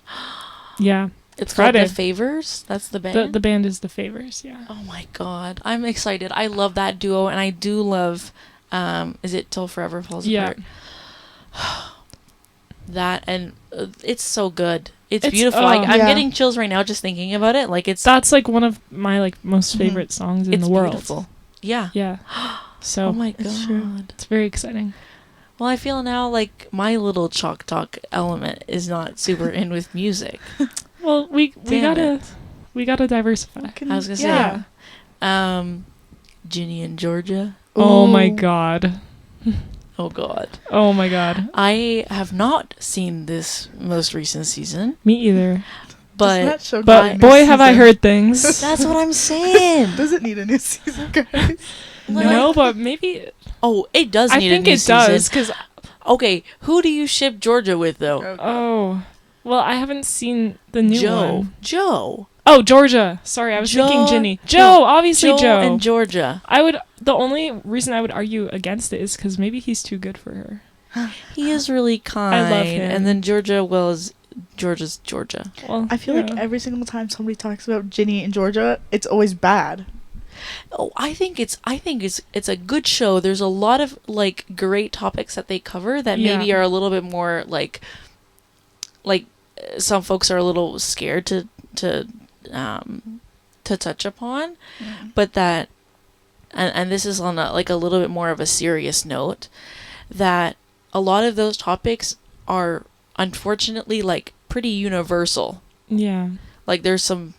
Yeah. it's Friday. called The Favors. That's the band. The band is The Favors, yeah. Oh my God, I'm excited. I love that duo, and I do love. Is it Till Forever Falls Yeah. Apart? That and it's so good. It's It's- beautiful. oh. Like I'm Yeah. getting chills right now just thinking about it. Like it's That's like one of my like most Mhm. favorite songs in it's the world. beautiful. Yeah. Yeah. So Oh my It's true. God. it's very exciting. Well, I feel now like my little chalk talk element is not super in with music. Well, we Damn gotta diversify. I was gonna say, Yeah. Ginny and Georgia. Oh my Ooh. God. Oh God. Oh my God. I have not seen this most recent season, Me either. but Doesn't that show But need a new boy, have I season? heard things. that's what I'm saying. Does it need a new season, guys? No, but maybe Oh, it does I need think a new it does season. because Okay, who do you ship Georgia with though? oh, well, I haven't seen the new Joe. one. Joe. Oh, Georgia. Sorry, I was thinking Jo- Ginny. Jo- Joe, obviously Joe. and Georgia. I would. The only reason I would argue against it is because maybe he's too good for her. He is really kind. I love him. And then Georgia, well, is Georgia's Georgia. Well, I feel like yeah. every single time somebody talks about Ginny and Georgia, it's always bad. Oh, I think it's a good show. There's a lot of like great topics that they cover that maybe Yeah. are a little bit more like some folks are a little scared to touch upon, but that and this is on a little bit more of a serious note, that a lot of those topics are unfortunately like pretty universal. Yeah. Like there's some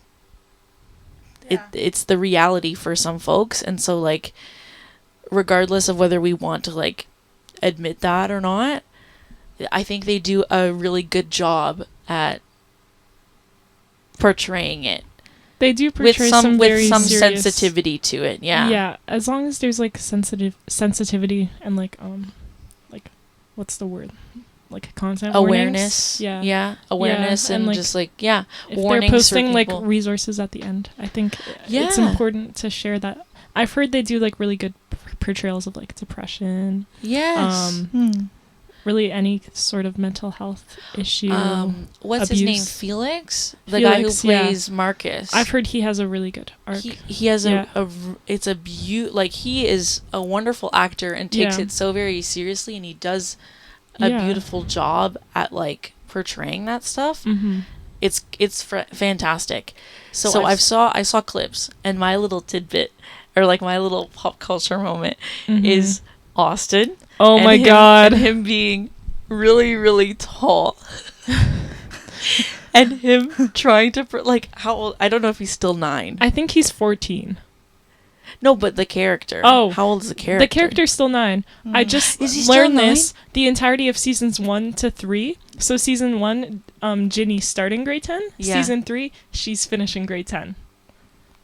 it's the reality for some folks, and so like regardless of whether we want to like admit that or not, I think they do a really good job at portraying it They do with portray some very serious, sensitivity to it. Yeah. Yeah, as long as there's like sensitivity and like what's the word? Like content Awareness. warnings. Yeah. Yeah. Awareness and, and like, just like If warnings they're for posting like people. resources at the end, I think it's Yeah. important to share that. I've heard they do like really good portrayals of like depression, Yes. really any sort of mental health issue. What's his name? abuse. Felix, the guy who Felix, yeah. plays Marcus. I've heard he has a really good arc. He has Yeah. it's a like he is a wonderful actor and takes Yeah. it so very seriously, and he does a Yeah. beautiful job at like portraying that stuff. Mm-hmm. It's fantastic. So I saw clips, and my little tidbit or like my little pop culture moment is Austin. Oh and my him- God. And him being really, really tall. And him trying to, like, how old? I don't know if he's still 9. I think he's 14. No, but the character. Oh. How old is the character? The character's still 9. I just Is he still learned 9? this the entirety of seasons 1 to 3. So season 1, Ginny's starting grade 10. Yeah. Season 3, she's finishing grade 10.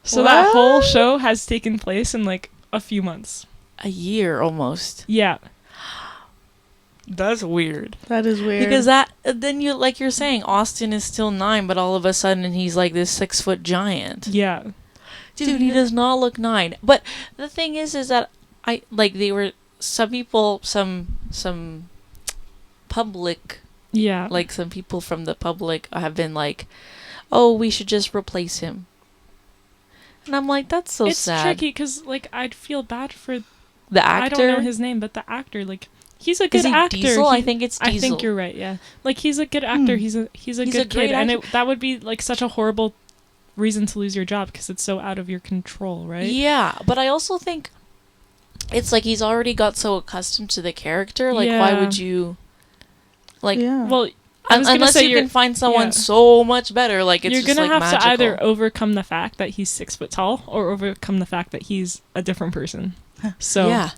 So that whole What? show has taken place in like a few months. A year almost. Yeah. That's weird. That is weird. Because then you, like you're saying, Austin is still 9, but all of a sudden he's like this 6-foot giant. Yeah. Dude, he does not look 9. But the thing is that some people, some public, Yeah. like some people from the public have been like, oh, we should just replace him. And I'm like, that's so it's sad. tricky because like I'd feel bad for The actor. I don't know his name, but the actor, like he's a good Is he actor. Diesel? I think it's Diesel. I think you're right. Yeah, like he's a good actor. He's a He's good a great kid, and actor. that would be like such a horrible reason to lose your job because it's so out of your control, right? Yeah, but I also think it's like he's already got so accustomed to the character. Like, why Yeah. would you? Like, yeah. Well, I was gonna unless say you can find someone yeah. so much better. Like, it's you're just gonna like have magical. to either overcome the fact that he's 6 foot tall or overcome the fact that he's a different person. So yeah,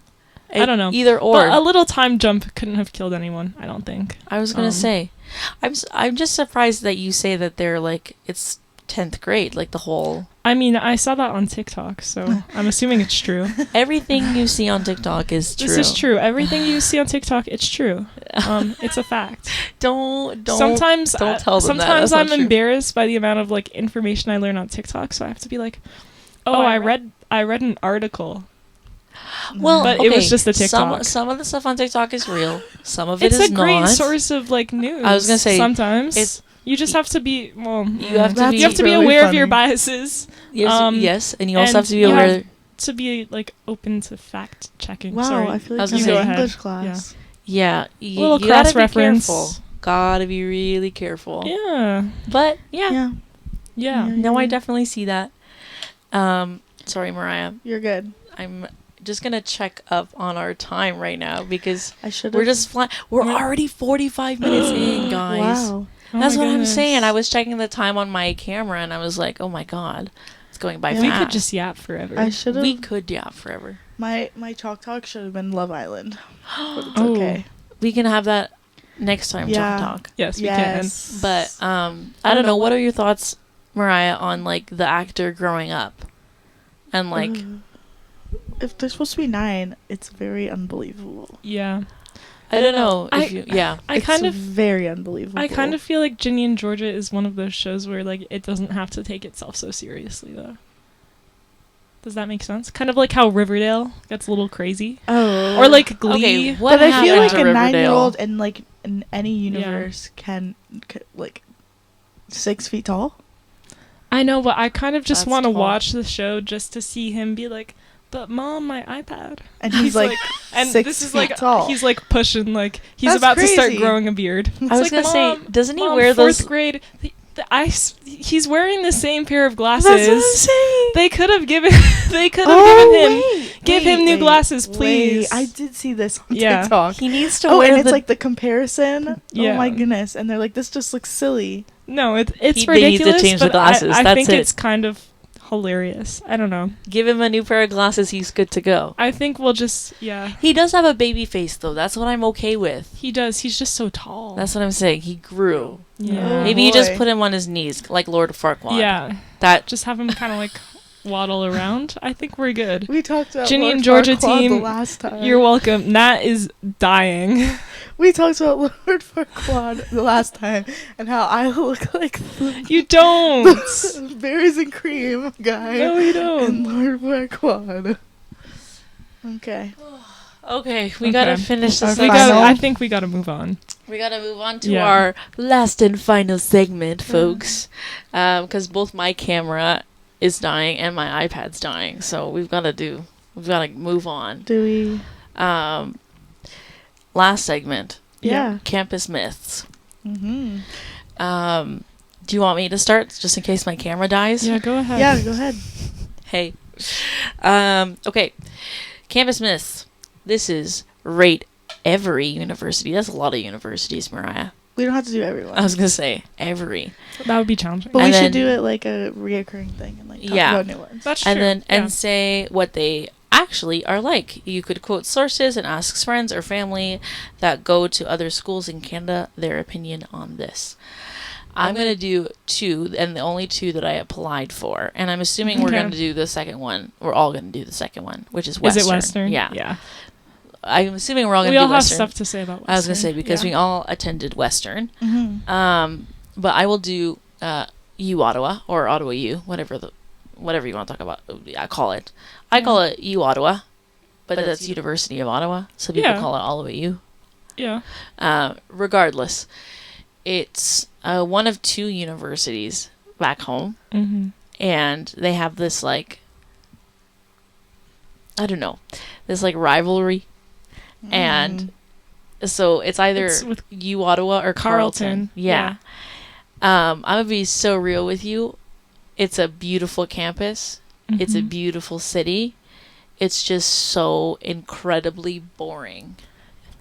I don't know. Either or. But a little time jump couldn't have killed anyone. I don't think. I was gonna say, I'm just surprised that you say that they're like it's 10th grade, like the whole I mean, I saw that on TikTok, so I'm assuming it's true. everything you see on TikTok is true. This is true. Everything you see on TikTok, it's true. It's a fact. Don't Sometimes don't tell them that. sometimes That's I'm not true. embarrassed by the amount of like information I learn on TikTok, so I have to be like, "Oh, I read an article." Well, But okay, it was just a TikTok. Some of the stuff on TikTok is real. Some of it It's is a great not. source of like news. I was gonna say, sometimes you just have to be You have to That's be. you have to be really aware of your funny. biases. Yes, and you also and have to be you aware. have to be like open to fact checking. Wow, Sorry. I feel I was like gonna you say- go English Yeah. class. Yeah, Little you gotta be cross-reference. careful. Gotta be really careful. Yeah. But yeah, Yeah. Yeah. Yeah. no, I definitely see that. Sorry, Mariah. You're good. I'm just gonna check up on our time right now because I should. we're just flying. We're Yeah. already 45 minutes in, guys. Wow. Oh That's my what I'm goodness. saying. I was checking the time on my camera and I was like, oh my god, it's going by Yeah. We fast. could just yap forever. I should We have. could, yeah, forever. My Chalk Talk should have been Love Island. But it's Oh. okay. We can have that next time. Yeah. Talk. Yes, we Yes. But I don't know. What are your thoughts, Mariah, on like the actor growing up, and like Ugh. If they're supposed to be 9, it's very unbelievable. can. Yeah. I don't know I- if you yeah. I It's kind of very unbelievable. I kind of feel like Ginny and Georgia is one of those shows where like it doesn't have to take itself so seriously though. Does that make sense? Kind of like how Riverdale gets a little crazy. Oh. Or like Glee. Okay, what But I feel happened like to a Riverdale? 9-year-old in like in any universe can like 6 feet tall. I know, but I kind of just That's want to tall. watch the show just to see him be like, "But mom, my iPad." And he's like, and 6 this is feet like tall. he's like pushing like he's That's about to start crazy. growing a beard. I was It's gonna like, say, "Mom, doesn't he Mom, wear fourth those? grade? He's wearing the same pair of That's what I'm glasses. saying. They could have given given him give him new glasses, please. I did see this on Yeah. TikTok. He needs to Oh, wear and it's the. like the comparison. Yeah. Oh my goodness! And they're like, this just looks silly. No, it's They need to ridiculous. change the but glasses, I that's think it. it's kind of hilarious. I don't know. Give him a new pair of glasses. He's good to go. I think we'll just He does have a baby face though. That's what I'm okay with. He does. He's just so tall. That's what I'm saying. He grew. yeah. Oh, Maybe you just boy. put him on his knees like Lord Farquaad. Yeah. That Just have him kind of like waddle around. I think we're good. We talked about Ginny Lord and Georgia Farquaad team, the last time. You're welcome. Nat is dying. We talked about Lord Farquaad the last time and how I look like You don't. the berries and cream guy. No, you And don't. Lord Farquaad. Okay. okay. We gotta Okay. finish Our this. We final- gotta, I think we gotta move on. We gotta move on to Yeah. our last and final segment, folks. Because both my camera is dying and my iPad's dying, so we've gotta move on. Do we? Last segment, Yeah. campus myths. Mm-hmm. Do you want me to start, just in case my camera dies? Yeah, go ahead. Yeah, go ahead. Hey. Okay. Campus myths. This is rate every university. That's a lot of universities, Mariah. We don't have to do everyone. I was gonna say every. That would be challenging. But And we then- should do it like a reoccurring thing and like talk Yeah. about new ones. That's And true. then Yeah. and say what they actually are like. You could quote sources and ask friends or family that go to other schools in Canada their opinion on this. I'm gonna do 2, and the only 2 that I applied for, and I'm assuming we're Okay. gonna do the second one. We're all gonna do the second one, which is Western. Is it Western? Yeah. Yeah. I'm assuming we're all gonna We do all have Western. stuff to say about Western. I was gonna say because Yeah. we all attended Western. Mm-hmm. But I will do U Ottawa or Ottawa U, whatever you want to talk about. I call it. I call it U Ottawa, but that's University of Ottawa, so people Yeah. call it Ottawa U. Yeah. Regardless, it's one of 2 universities back home, Mm-hmm. and they have this like, I don't know, this like rivalry, and so it's either It's with U Ottawa or Carleton. Carleton. Yeah. I'm gonna be so real with you. It's a beautiful campus. It's a Mhm. beautiful city. It's just so incredibly boring.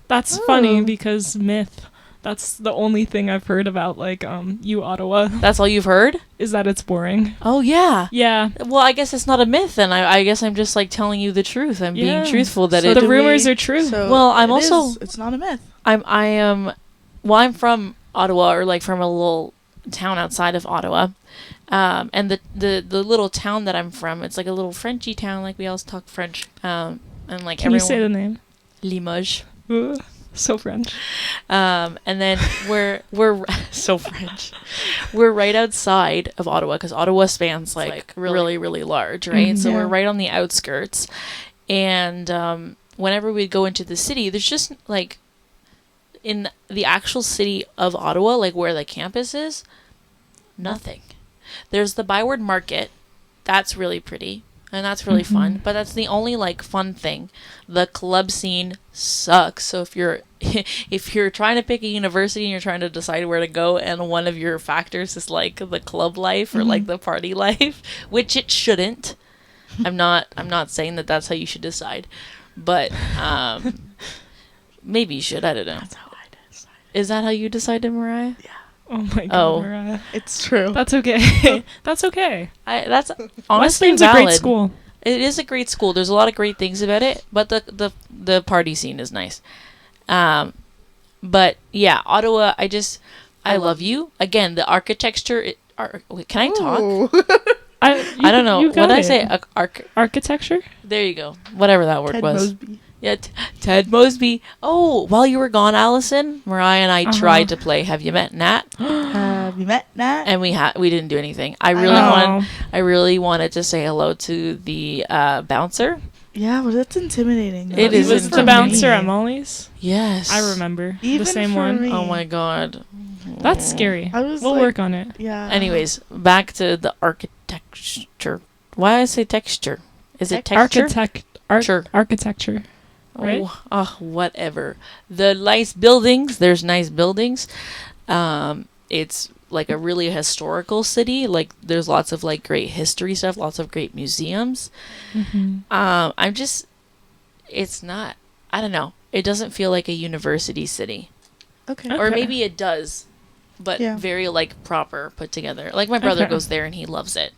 That's funny Oh. because myth. That's the only thing I've heard about like U Ottawa That's all you've heard? is that it's boring. Oh yeah. Yeah. Well, I guess it's not a myth, and I guess I'm just like telling you the truth. I'm Yeah. being truthful that So it. the do rumors we- are true. So Well, I'm it also- is- it's not a myth. I am. Well, I'm from Ottawa, or like from a little town outside of Ottawa. And the little town that I'm from, it's like a little Frenchy town. Like we all talk French. And like Can you everyone. say the name? Limoges. Ugh, so French. And then we're so French. We're right outside of Ottawa because Ottawa spans like really really large, right? Mhm. So Yeah. we're right on the outskirts, And whenever we'd go into the city, there's just like in the actual city of Ottawa, like where the campus is, nothing. There's the Byward Market. That's really pretty. And that's really fun. But that's the only like fun thing. The club scene sucks. So if you're if you're trying to pick a university and you're trying to decide where to go, and one of your factors is like the club life or like the party life, which it shouldn't. I'm not saying that that's how you should decide, but maybe you should. I don't know. That's how I decided. Is that how you decided, Mariah? Yeah. Oh my god, Oh. Mariah. It's true. That's okay. That's okay. That's honestly Western's a valid. great school. It is a great school. There's a lot of great things about it, but the party scene is nice. But yeah, Ottawa. I love you again. The architecture. Wait, can I talk? Ooh. I don't know. You What got did I it. say? Architecture? There you go. Whatever that word Ted was. Mosby. Yeah, Ted Mosby. Oh, while you were gone, Allison, Mariah and I tried to play Have You Met Nat? Have you met Nat? And we didn't do anything. I know. really wanted to say hello to the bouncer. Yeah, but that's intimidating. though. It is Was Even the for bouncer me. at Molly's? Yes, I remember. Even the same for one. me. Oh my god. That's scary. I was We'll like- work on it. Yeah. Anyways, back to the architecture. Why I say texture? Is it texture? Sure. Architecture. Right? Oh, whatever. The nice buildings. There's nice buildings. It's like a really historical city. Like there's lots of like great history stuff. Lots of great museums. It's not. I don't know. It doesn't feel like a university city, Okay. or Okay. maybe it does, but Yeah. very like proper put together. Like my brother Okay. goes there and he loves it.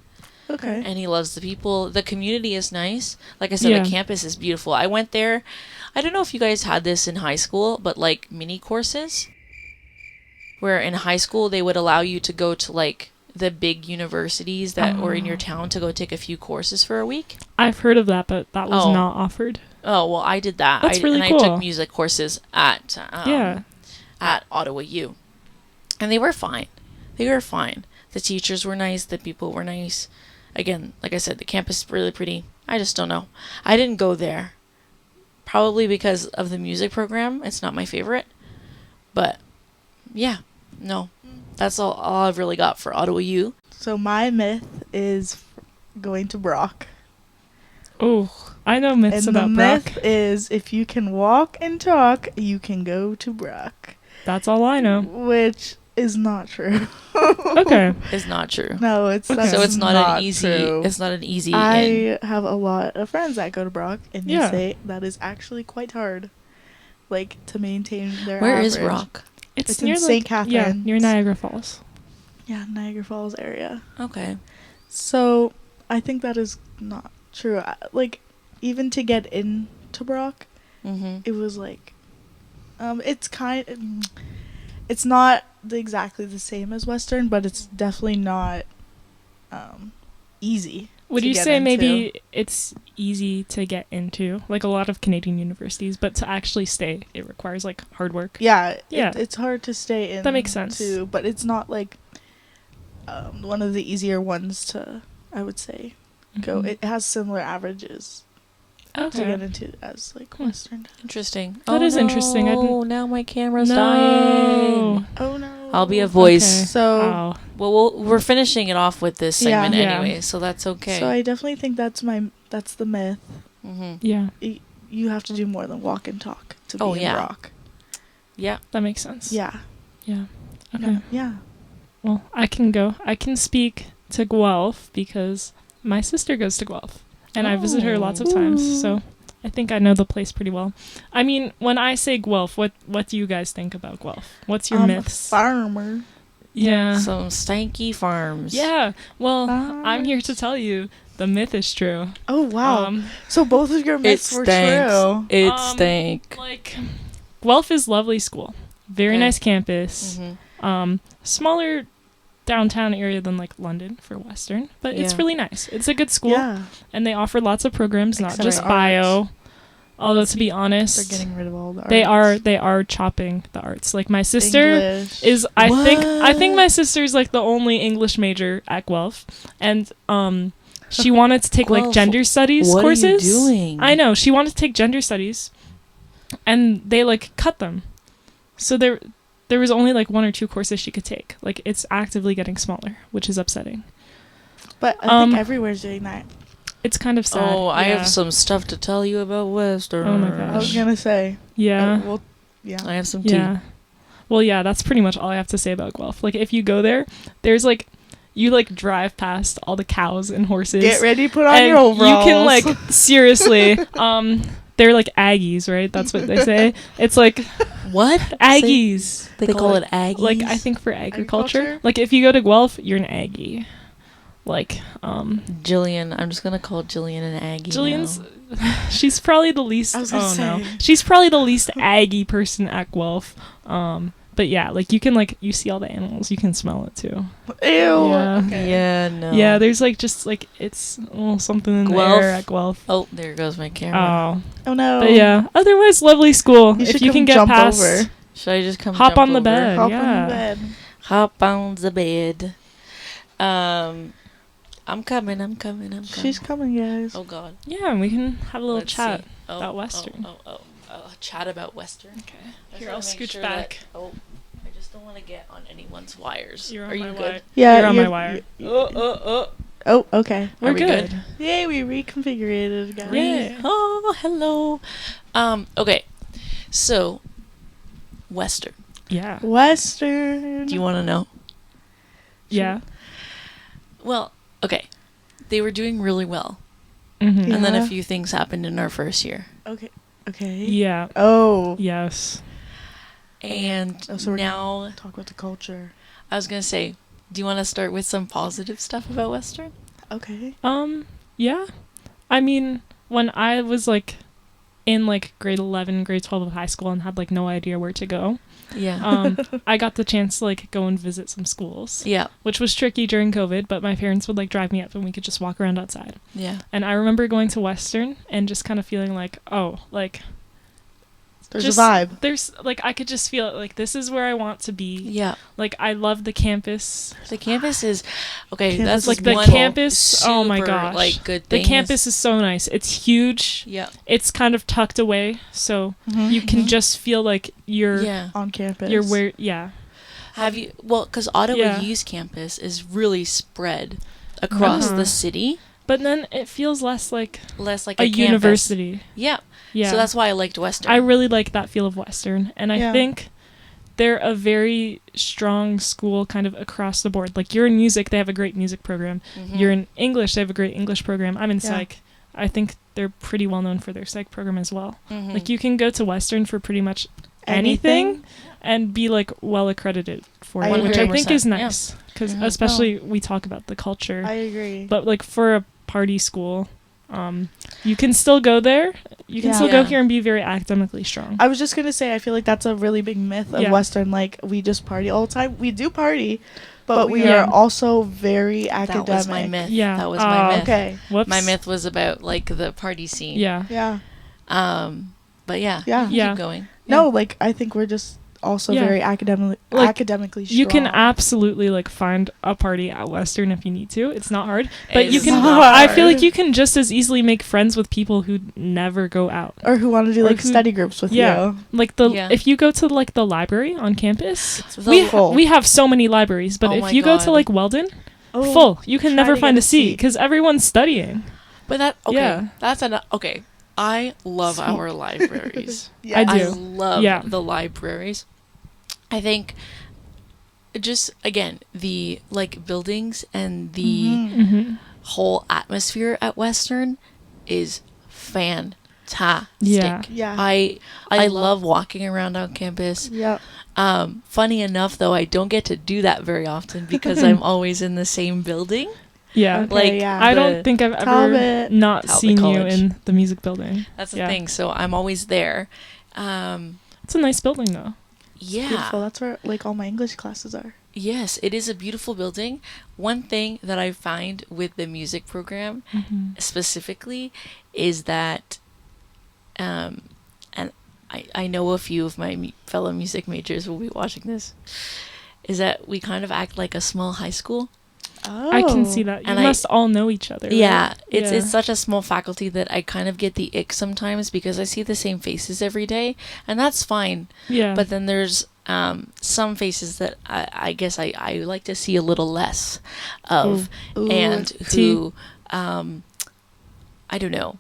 Okay. And he loves the people. The community is nice. Like I said, Yeah. the campus is beautiful. I went there. I don't know if you guys had this in high school, but like mini courses, where in high school they would allow you to go to like the big universities that were in your town to go take a few courses for a week. I've heard of that, but that was Oh. not offered. Oh well, I did that. That's really and cool. I took music courses at Yeah. at Ottawa U, and they were fine. They were fine. The teachers were nice. The people were nice. Again, like I said, the campus is really pretty. I just don't know. I didn't go there. Probably because of the music program. It's not my favorite. But, yeah. No. That's all I've really got for Ottawa U. So my myth is going to Brock. Oh, I know myths And the about myth Brock. is if you can walk and talk, you can go to Brock. That's all I know. Which is not true. Okay. It's not true. No, it's Okay. that's So it's not an easy true. it's not an easy in. I have a lot of friends that go to Brock, and Yeah. they say that is actually quite hard, like to maintain their. Where is average. Rock? It's near in like- St. Yeah, Catharines. near Niagara Falls. Yeah, Niagara Falls area. Okay. So I think that is not true. Like even to get into Brock, Mm-hmm. it was like, it's not exactly the same as Western, but it's definitely not easy. Would to you get say into. maybe it's easy to get into, like a lot of Canadian universities, but to actually stay, it requires like hard work? Yeah, Yeah. it's hard to stay in. That makes sense. Too, but it's not like one of the easier ones to, I would say, go. Mhm. It has similar averages to get Okay. into as like Hmm. Western. Interesting. That is interesting. I No, didn't- now my camera's No. dying. Oh no! I'll be a voice. Okay. So, Wow. Well, we're finishing it off with this Yeah. segment Yeah. anyway, so that's okay. so I definitely think that's the myth. Mm-hmm. Yeah, You have to do more than walk and talk to be Oh, in yeah. Rock. Yeah. that makes sense. Yeah. Yeah. Okay. No, yeah. Well, I can go. I can speak to Guelph because my sister goes to Guelph, and I visit her lots of times. Ooh. So I think I know the place pretty well. I mean, when I say Guelph, what do you guys think about Guelph? What's your myths? Farmer. Yeah. Some stanky farms. Yeah. Well, I'm here to tell you the myth is true. Oh wow! So both of your It myths were stinks. true. It Um, stank. Like, Guelph is lovely school. Very Okay. nice campus. Mm-hmm. Smaller downtown area than like London for Western, but it's Yeah. really nice. It's a good school, Yeah, and they offer lots of programs, not Except just for bio. Although to be honest, they're getting rid of all the. they arts. are chopping the arts. Like my sister English. is, I think What? my sister's like the only English major at Guelph, and she wanted to take like Guelph, gender studies what are you courses. doing? I know, she wanted to take gender studies, and they like cut them. So there was only like 1 or 2 courses she could take. Like it's actively getting smaller, which is upsetting. But I think everywhere's doing that. It's kind of sad. Oh, I Yeah. have some stuff to tell you about Western. Oh my I was gosh. gonna say. Yeah. Well, yeah. I have some tea. Yeah. Well, yeah, that's pretty much all I have to say about Guelph. Like, if you go there, there's like, you like drive past all the cows and horses. Get ready, put on and your overalls. you can like, seriously, they're like Aggies, right? That's what they say. It's like What? Aggies. They call it Aggies? Like, I think for agriculture. Agriculture? Like, if you go to Guelph, you're an Aggie. Like, Jillian. I'm just going to call Jillian an Aggie Jillian's, now. she's probably the least, I was gonna no. say. She's probably the least Aggie person at Guelph. But yeah, like you can like, you see all the animals, you can smell it too. Ew. Yeah. Okay. Yeah, no. Yeah, there's like just like it's a little something in Guelph. the air at Guelph. Oh, there goes my camera. Oh, Oh no. but yeah. Otherwise, lovely school. You If should you come can get jump past, over. Should I just come hop jump on the over? bed. Hop Yeah. on the bed. Hop on the bed. I'm coming. She's coming, guys. Oh, God. Yeah, and we can have a little Let's chat see. Oh, about Western. Chat about Western. Okay. I Here, just I'll wanna make scooch sure back. that- I just don't want to get on anyone's wires. You're on Are my you wire. good? Yeah, You're on my wire. Oh, okay. We're Are we good. good? Yay, we reconfigured, guys. Yeah. Oh, hello. Okay. So, Western. Yeah. Western. Do you want to know? Yeah. Well, okay. They were doing really well. Mm-hmm. Yeah. And then a few things happened in our first year. Okay. Okay. Yeah. Oh. Yes. And Oh, so we're now, Talk about the culture. I was going to say, do you want to start with some positive stuff about Western? Okay. Yeah. I mean, when I was like in like grade 11, grade 12 of high school and had like no idea where to go, Yeah. I got the chance to like go and visit some schools, Yeah. which was tricky during COVID, but my parents would like drive me up and we could just walk around outside. Yeah. And I remember going to Western and just kind of feeling like, oh, like There's just, a vibe. there's like, I could just feel it, like this is where I want to be. Yeah. Like I love the campus. The campus is okay. Campus That's is Like the one campus, oh my super, gosh. like good The thing. campus is so nice. It's huge. Yeah. It's kind of tucked away, so Mhm. you can just feel like you're Yeah. On campus. you're where yeah. Have you? Well, because Ottawa Yeah. U's campus is really spread across Uh-huh. the city, But then it feels less like less like a a campus. university. Yeah. Yeah. So that's why I liked Western. I really like that feel of Western, and I Yeah. think they're a very strong school kind of across the board. Like you're in music, they have a great music program. Mhm. You're in English, they have a great English program. I'm in Yeah. psych. I think they're pretty well known for their psych program as well. Mhm. Like you can go to Western for pretty much anything and be like well accredited for I it, which I agree. think is 100%, yeah. nice because Mhm. especially we talk about the culture, I agree. but like for a party school, you can still go there. You can Yeah. still go Yeah. here and be very academically strong. I was just gonna say, I feel like that's a really big myth of Yeah. Western. Like, we just party all the time. We do party, but we Yeah. are also very that academic. was my myth. Yeah. That was my myth. Okay. Whoops. My myth was about like the party scene. Yeah. Yeah. But yeah. Yeah. Yeah. Keep going. No, like, I think we're just also Yeah. very Like, academically strong. You can absolutely like find a party at Western if you need to. It's not hard, but you It's can. not I feel hard. like you can just as easily make friends with people who never go out. Or who want to do, Or like, who- study groups with Yeah. you. Like the Yeah. if you go to like the library on campus, The- full. we have so many libraries, but Oh if my you go to God. like Weldon, Oh, full. You can try never to find get a a seat seat. because everyone's studying. But that okay. Yeah. That's okay. I love our libraries. Yeah. I I do. love Yeah. the libraries. I think just again the like buildings and the Mhm. Mm-hmm. whole atmosphere at Western is fantastic. Yeah. Yeah. I love walking around on campus. Yep. Funny enough though, I don't get to do that very often because I'm always in the same building. Yeah. Okay, like, yeah. I the- don't think I've ever Talbot. not Talbot seen College. you in the music building. That's the Yeah. thing. So I'm always there. It's a nice building though. Yeah. Beautiful. That's where, like, all my English classes are. Yes, it is a beautiful building. One thing that I find with the music program specifically is that, and I know a few of my fellow music majors will be watching this, is that we kind of act like a small high school. Oh. I can see that. You And must all know each other. Yeah, right? it's such a small faculty that I kind of get the ick sometimes because I see the same faces every day, and that's fine. Yeah. But then there's some faces that I guess I like to see a little less of, Ooh. and who I don't know,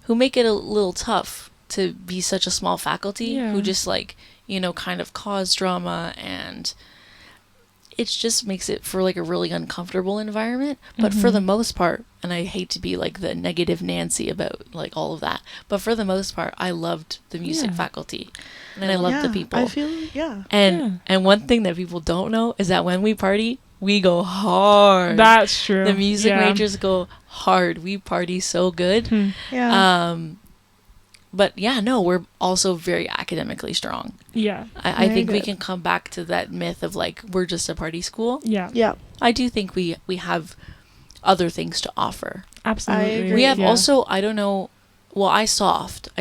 who make it a little tough to be such a small faculty, Yeah. who just like, kind of cause drama, and it just makes it for like a really uncomfortable environment. But for the most part, and I hate to be like the negative Nancy about like all of that, but for the most part, I loved the music Yeah. faculty, and I loved the people. I feel And one thing that people don't know is that when we party, we go hard. That's true. The music Yeah. majors go hard. We party so good. yeah. But yeah, no, we're also very academically strong. Yeah. I Very think we good. can come back to that myth of like we're just a party school. Yeah. Yeah. I do think we have other things to offer. Absolutely. agree. We have Yeah. also, I don't know, well, I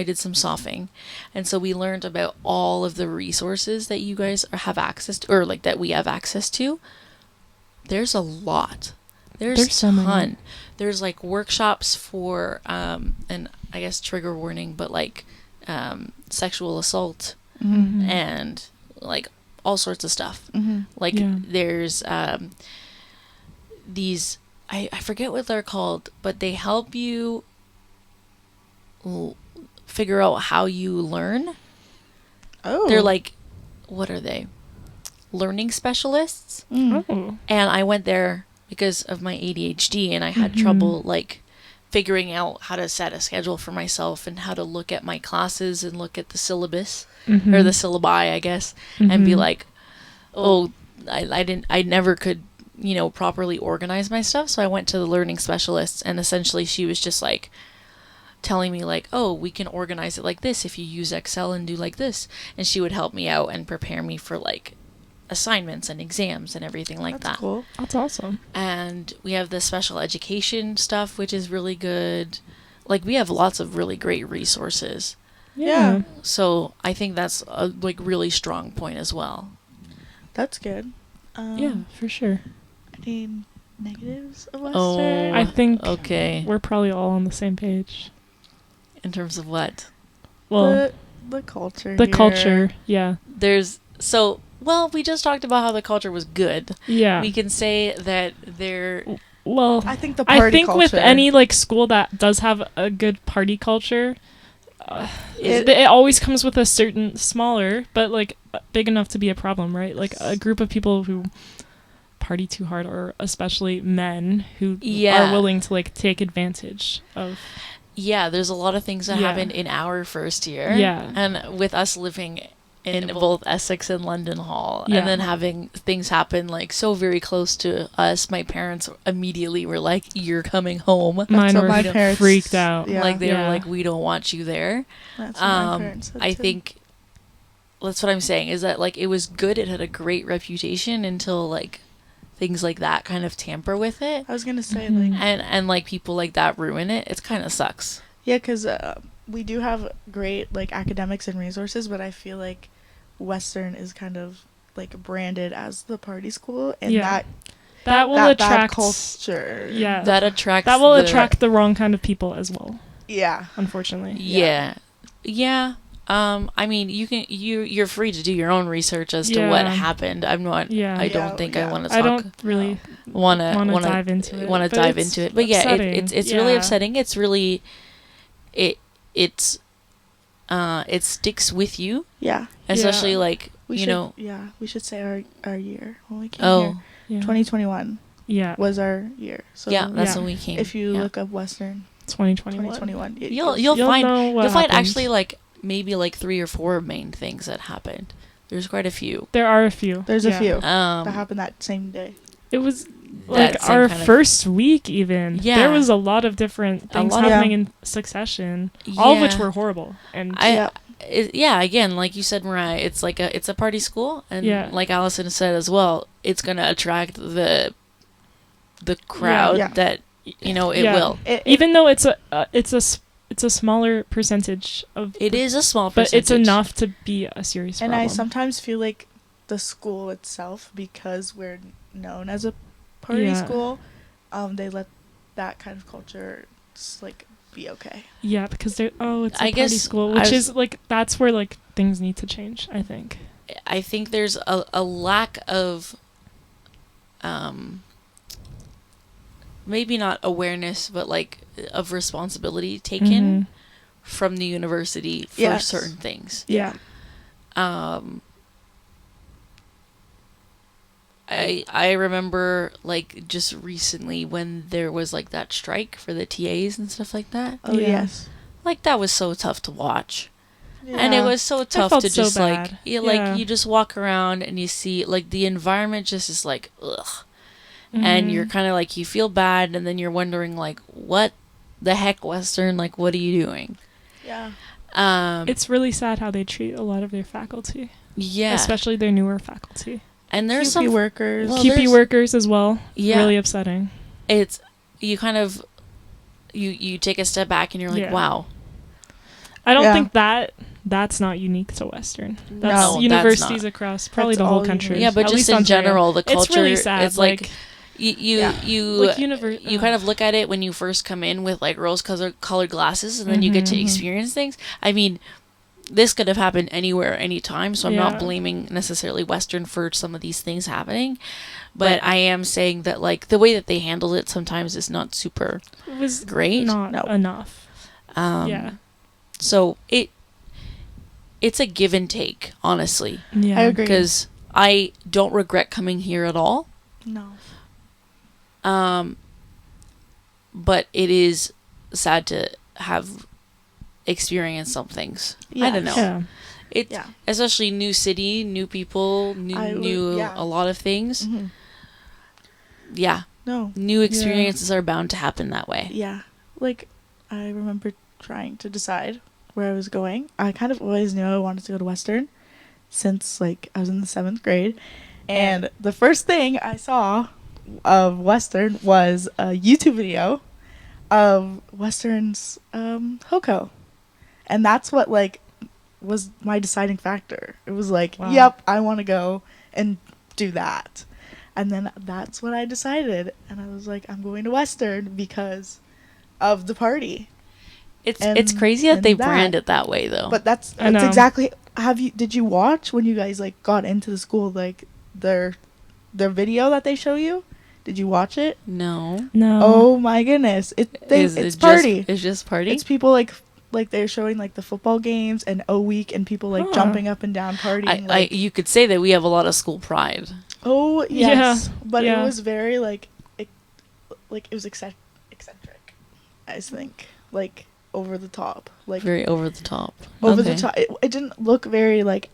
did some softing, and so we learned about all of the resources that you guys have access to, or like that we have access to. There's a lot. There's so a many. ton. There's like workshops for, and I guess trigger warning, but like sexual assault Mhm. and like all sorts of stuff. Like Yeah. there's these, I forget what they're called, but they help you figure out how you learn. Oh. They're like, what are they? Learning specialists. Oh. And I went there because of my ADHD, and I had trouble like figuring out how to set a schedule for myself and how to look at my classes and look at the syllabus or the syllabi, I guess, and be like, oh, I never could, properly organize my stuff. So I went to the learning specialists, and essentially she was just like telling me like, oh, we can organize it like this if you use Excel and do like this. And she would help me out and prepare me for like assignments and exams and everything like That's that. cool. That's awesome. And we have the special education stuff, which is really good. Like we have lots of really great resources. Yeah. So I think that's a like really strong point as well. That's good. Yeah, for sure. Any negatives of Western? Oh, I think okay. we're probably all on the same page. In terms of what? Well, the culture. the here. culture. Yeah. Well, we just talked about how the culture was good. Yeah. We can say that there. Well, I think the party I think culture. with any like school that does have a good party culture, It- it always comes with a certain smaller, but like big enough to be a problem, right? Like a group of people who party too hard, or especially men who Yeah. are willing to like take advantage of. Yeah, there's a lot of things that Yeah. happened in our first year. Yeah. And with us living in both Essex and London Hall, Yeah. and then having things happen like so very close to us, my parents immediately were like, "You're coming home." Mine what were my parents- freaked out. Yeah. Like they Yeah. were like, "We don't want you there." That's what my parents said I too. think that's what I'm saying is that like it was good. It had a great reputation until like things like that kind of tamper with it, I was gonna say Mhm. like and like people like that ruin it. It kind of sucks. yeah, because we do have great like academics and resources, but I feel like Western is kind of like branded as the party school, and Yeah. that That will that bad attract. culture. Yeah. That attracts. That will the- attract the wrong kind of people as well, Yeah. unfortunately. Yeah. Yeah. I mean, you're free to do your own research as to what Yeah. happened. I'm not. Yeah. I Yeah, don't think I yeah. want to I talk. don't really wanna dive into it. Want to but dive it's into it, but yeah, upsetting. it's really Yeah. upsetting. It's really, it sticks with you, Yeah. especially Yeah. like We you should, know. Yeah, we should say our year when we came Oh, here. Yeah. 2021 Yeah. was our year. So yeah, that's Yeah. when we came. if you yeah. look up Western 2021. 2021, you'll You'll find know what you'll find happened. actually like maybe like 3 or 4 main things that happened. There's quite a few. There are a few. There's Yeah. a few that Um, happened that same day. It was that like same our kind of- first week even. Yeah. There was a lot of different A things lot of- happening Yeah. in succession, all of which Yeah. were horrible. And I yeah, again, like you said, Mariah, it's a party school, and Yeah. like Allison said as well, it's gonna attract the crowd Yeah. that it Yeah. will. even though it's a smaller percentage of It is a small but percentage. it's enough to be a serious and problem. I sometimes feel like the school itself, because we're known as a party Yeah. school, they let that kind of culture just like be okay. Yeah, because it's a I party guess school, I which was- is like that's where like things need to change, I think. I think there's a lack of maybe not awareness, but like of responsibility taken Mhm. from the university for Yes. certain things. Yeah. I remember like just recently when there was like that strike for the TAs and stuff like that. Oh Yeah. yes. Like that was so tough to watch. Yeah. And it was so tough felt to so just like bad. yeah, Yeah. like you just walk around and you see like the environment just is like ugh. And you're Mhm. kind of like you feel bad and then you're wondering like what the heck, Western, like what are you doing? Yeah. It's really sad how they treat a lot of their faculty, Yeah. especially their newer faculty. And there's QP some workers. Well, QP there's- workers as well. Yeah. Really upsetting. it's you kind of you take a step back and you're like, Yeah. wow. I don't Yeah. think that's not unique to Western. No, That's that's universities not. across probably That's the whole all country. Yeah, but At just least in Ontario. general, the culture It's really sad. it's like you like you kind of look at it when you first come in with like rose colored glasses and then you get to Mhm. experience things. I mean, this could have happened anywhere, anytime, so I'm Yeah. not blaming necessarily Western for some of these things happening. But I am saying that like the way that they handled it sometimes is not super it was great. not No. enough. Um, Yeah. So it's a give and take, honestly, Yeah. I agree. because I don't regret coming here at all. No. But it is sad to have experienced some things. I don't know. Yeah. It Yeah. especially new city, new people, new yeah. a lot of things. Mhm. Yeah, No. new experiences are bound to happen that way. Yeah. Like, I remember trying to decide where I was going. I kind of always knew I wanted to go to Western since, like, I was in the 7th grade. And the first thing I saw of Western was a YouTube video of Western's Hoko. And that's what, like, was my deciding factor. It was like, Wow. yep, I want to go and do that. And then that's what I decided. And I was like, I'm going to Western because of the party. It's And- crazy that and they that. brand it that way, though. But that's I know. exactly. Did you watch when you guys like got into the school, like their video that they show you? Did you watch it? no, No. Oh my goodness. It's party. It's just party. It's people like they're showing like the football games and O week and people like Huh. jumping up and down partying. like, you could say that we have a lot of school pride. oh yes, Yeah. but Yeah. it was very like it was eccentric. I think like over the top, like Very over the top. over Okay. the top. It didn't look very like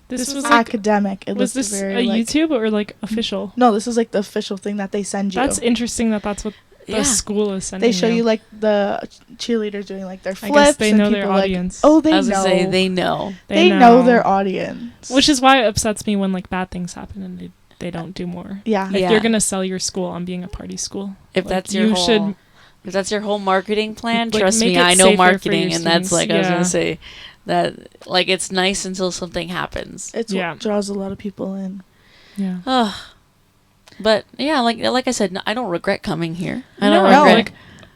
This was like, academic. It was looked this very a like, YouTube or like official? No, this is like the official thing that they send you. That's interesting that's what the Yeah. school is sending They show you like the cheerleaders doing like their I flips. guess they and know their people, like, audience. oh, they I was know. gonna say they know. They know their audience. Which is why it upsets me when like bad things happen and they don't do more. yeah. If Yeah. you're gonna sell your school on being a party school, If like, that's your you whole, should if that's your whole marketing plan, Like, trust make me, it I know safer for marketing, your and that's like students. I was Yeah. gonna say that like it's nice until something happens. It's Yeah. what draws a lot of people in. yeah. Ugh. But yeah, like I said, I don't regret coming here. I No, don't no, regret. like,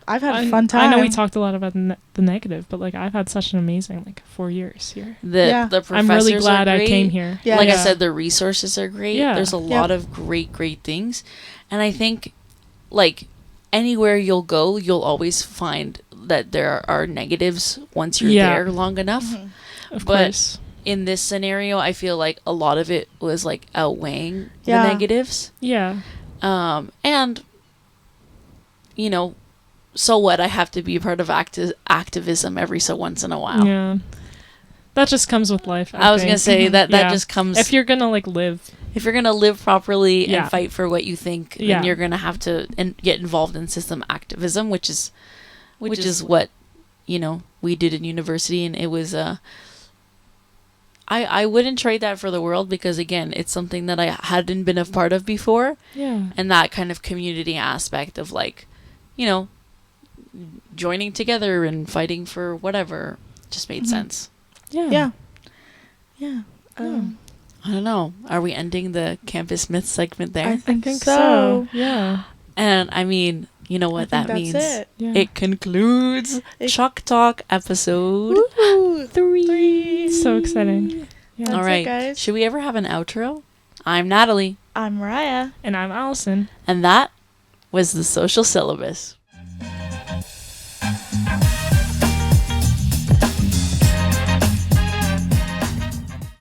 I've had I- a fun time. I know we talked a lot about the negative, but like I've had such an amazing like 4 years here. Yeah. The professors I'm really glad are I great. came here. Yeah. Like I Yeah. said, the resources are great. Yeah. There's a lot of great things, and I think like anywhere you'll go, you'll always find that there are negatives once you're Yeah. there long enough. Mhm. Of But- course. In this scenario, I feel like a lot of it was like outweighing Yeah. the negatives. Yeah. And you know, so what? I have to be a part of activism every so once in a while. Yeah. That just comes with life. I was gonna think. say that Yeah. just comes If you're gonna like live. if you're gonna live properly Yeah. and fight for what you think, Yeah. then you're gonna have to get involved in system activism, which is what we did in university, and it was I wouldn't trade that for the world because again, it's something that I hadn't been a part of before, Yeah. and that kind of community aspect of like, joining together and fighting for whatever just made Mhm. sense. Yeah. Yeah. Yeah. I don't know. Are we ending the Campus Myth segment there? I think think so. Yeah. And I mean, you know what I that think means. that's it. Yeah. It concludes Chuck Talk episode Woohoo! 3. So exciting. Yeah. That's All it, right. guys. Should we ever have an outro? I'm Natalie. I'm Mariah. And I'm Allison. And that was the social syllabus.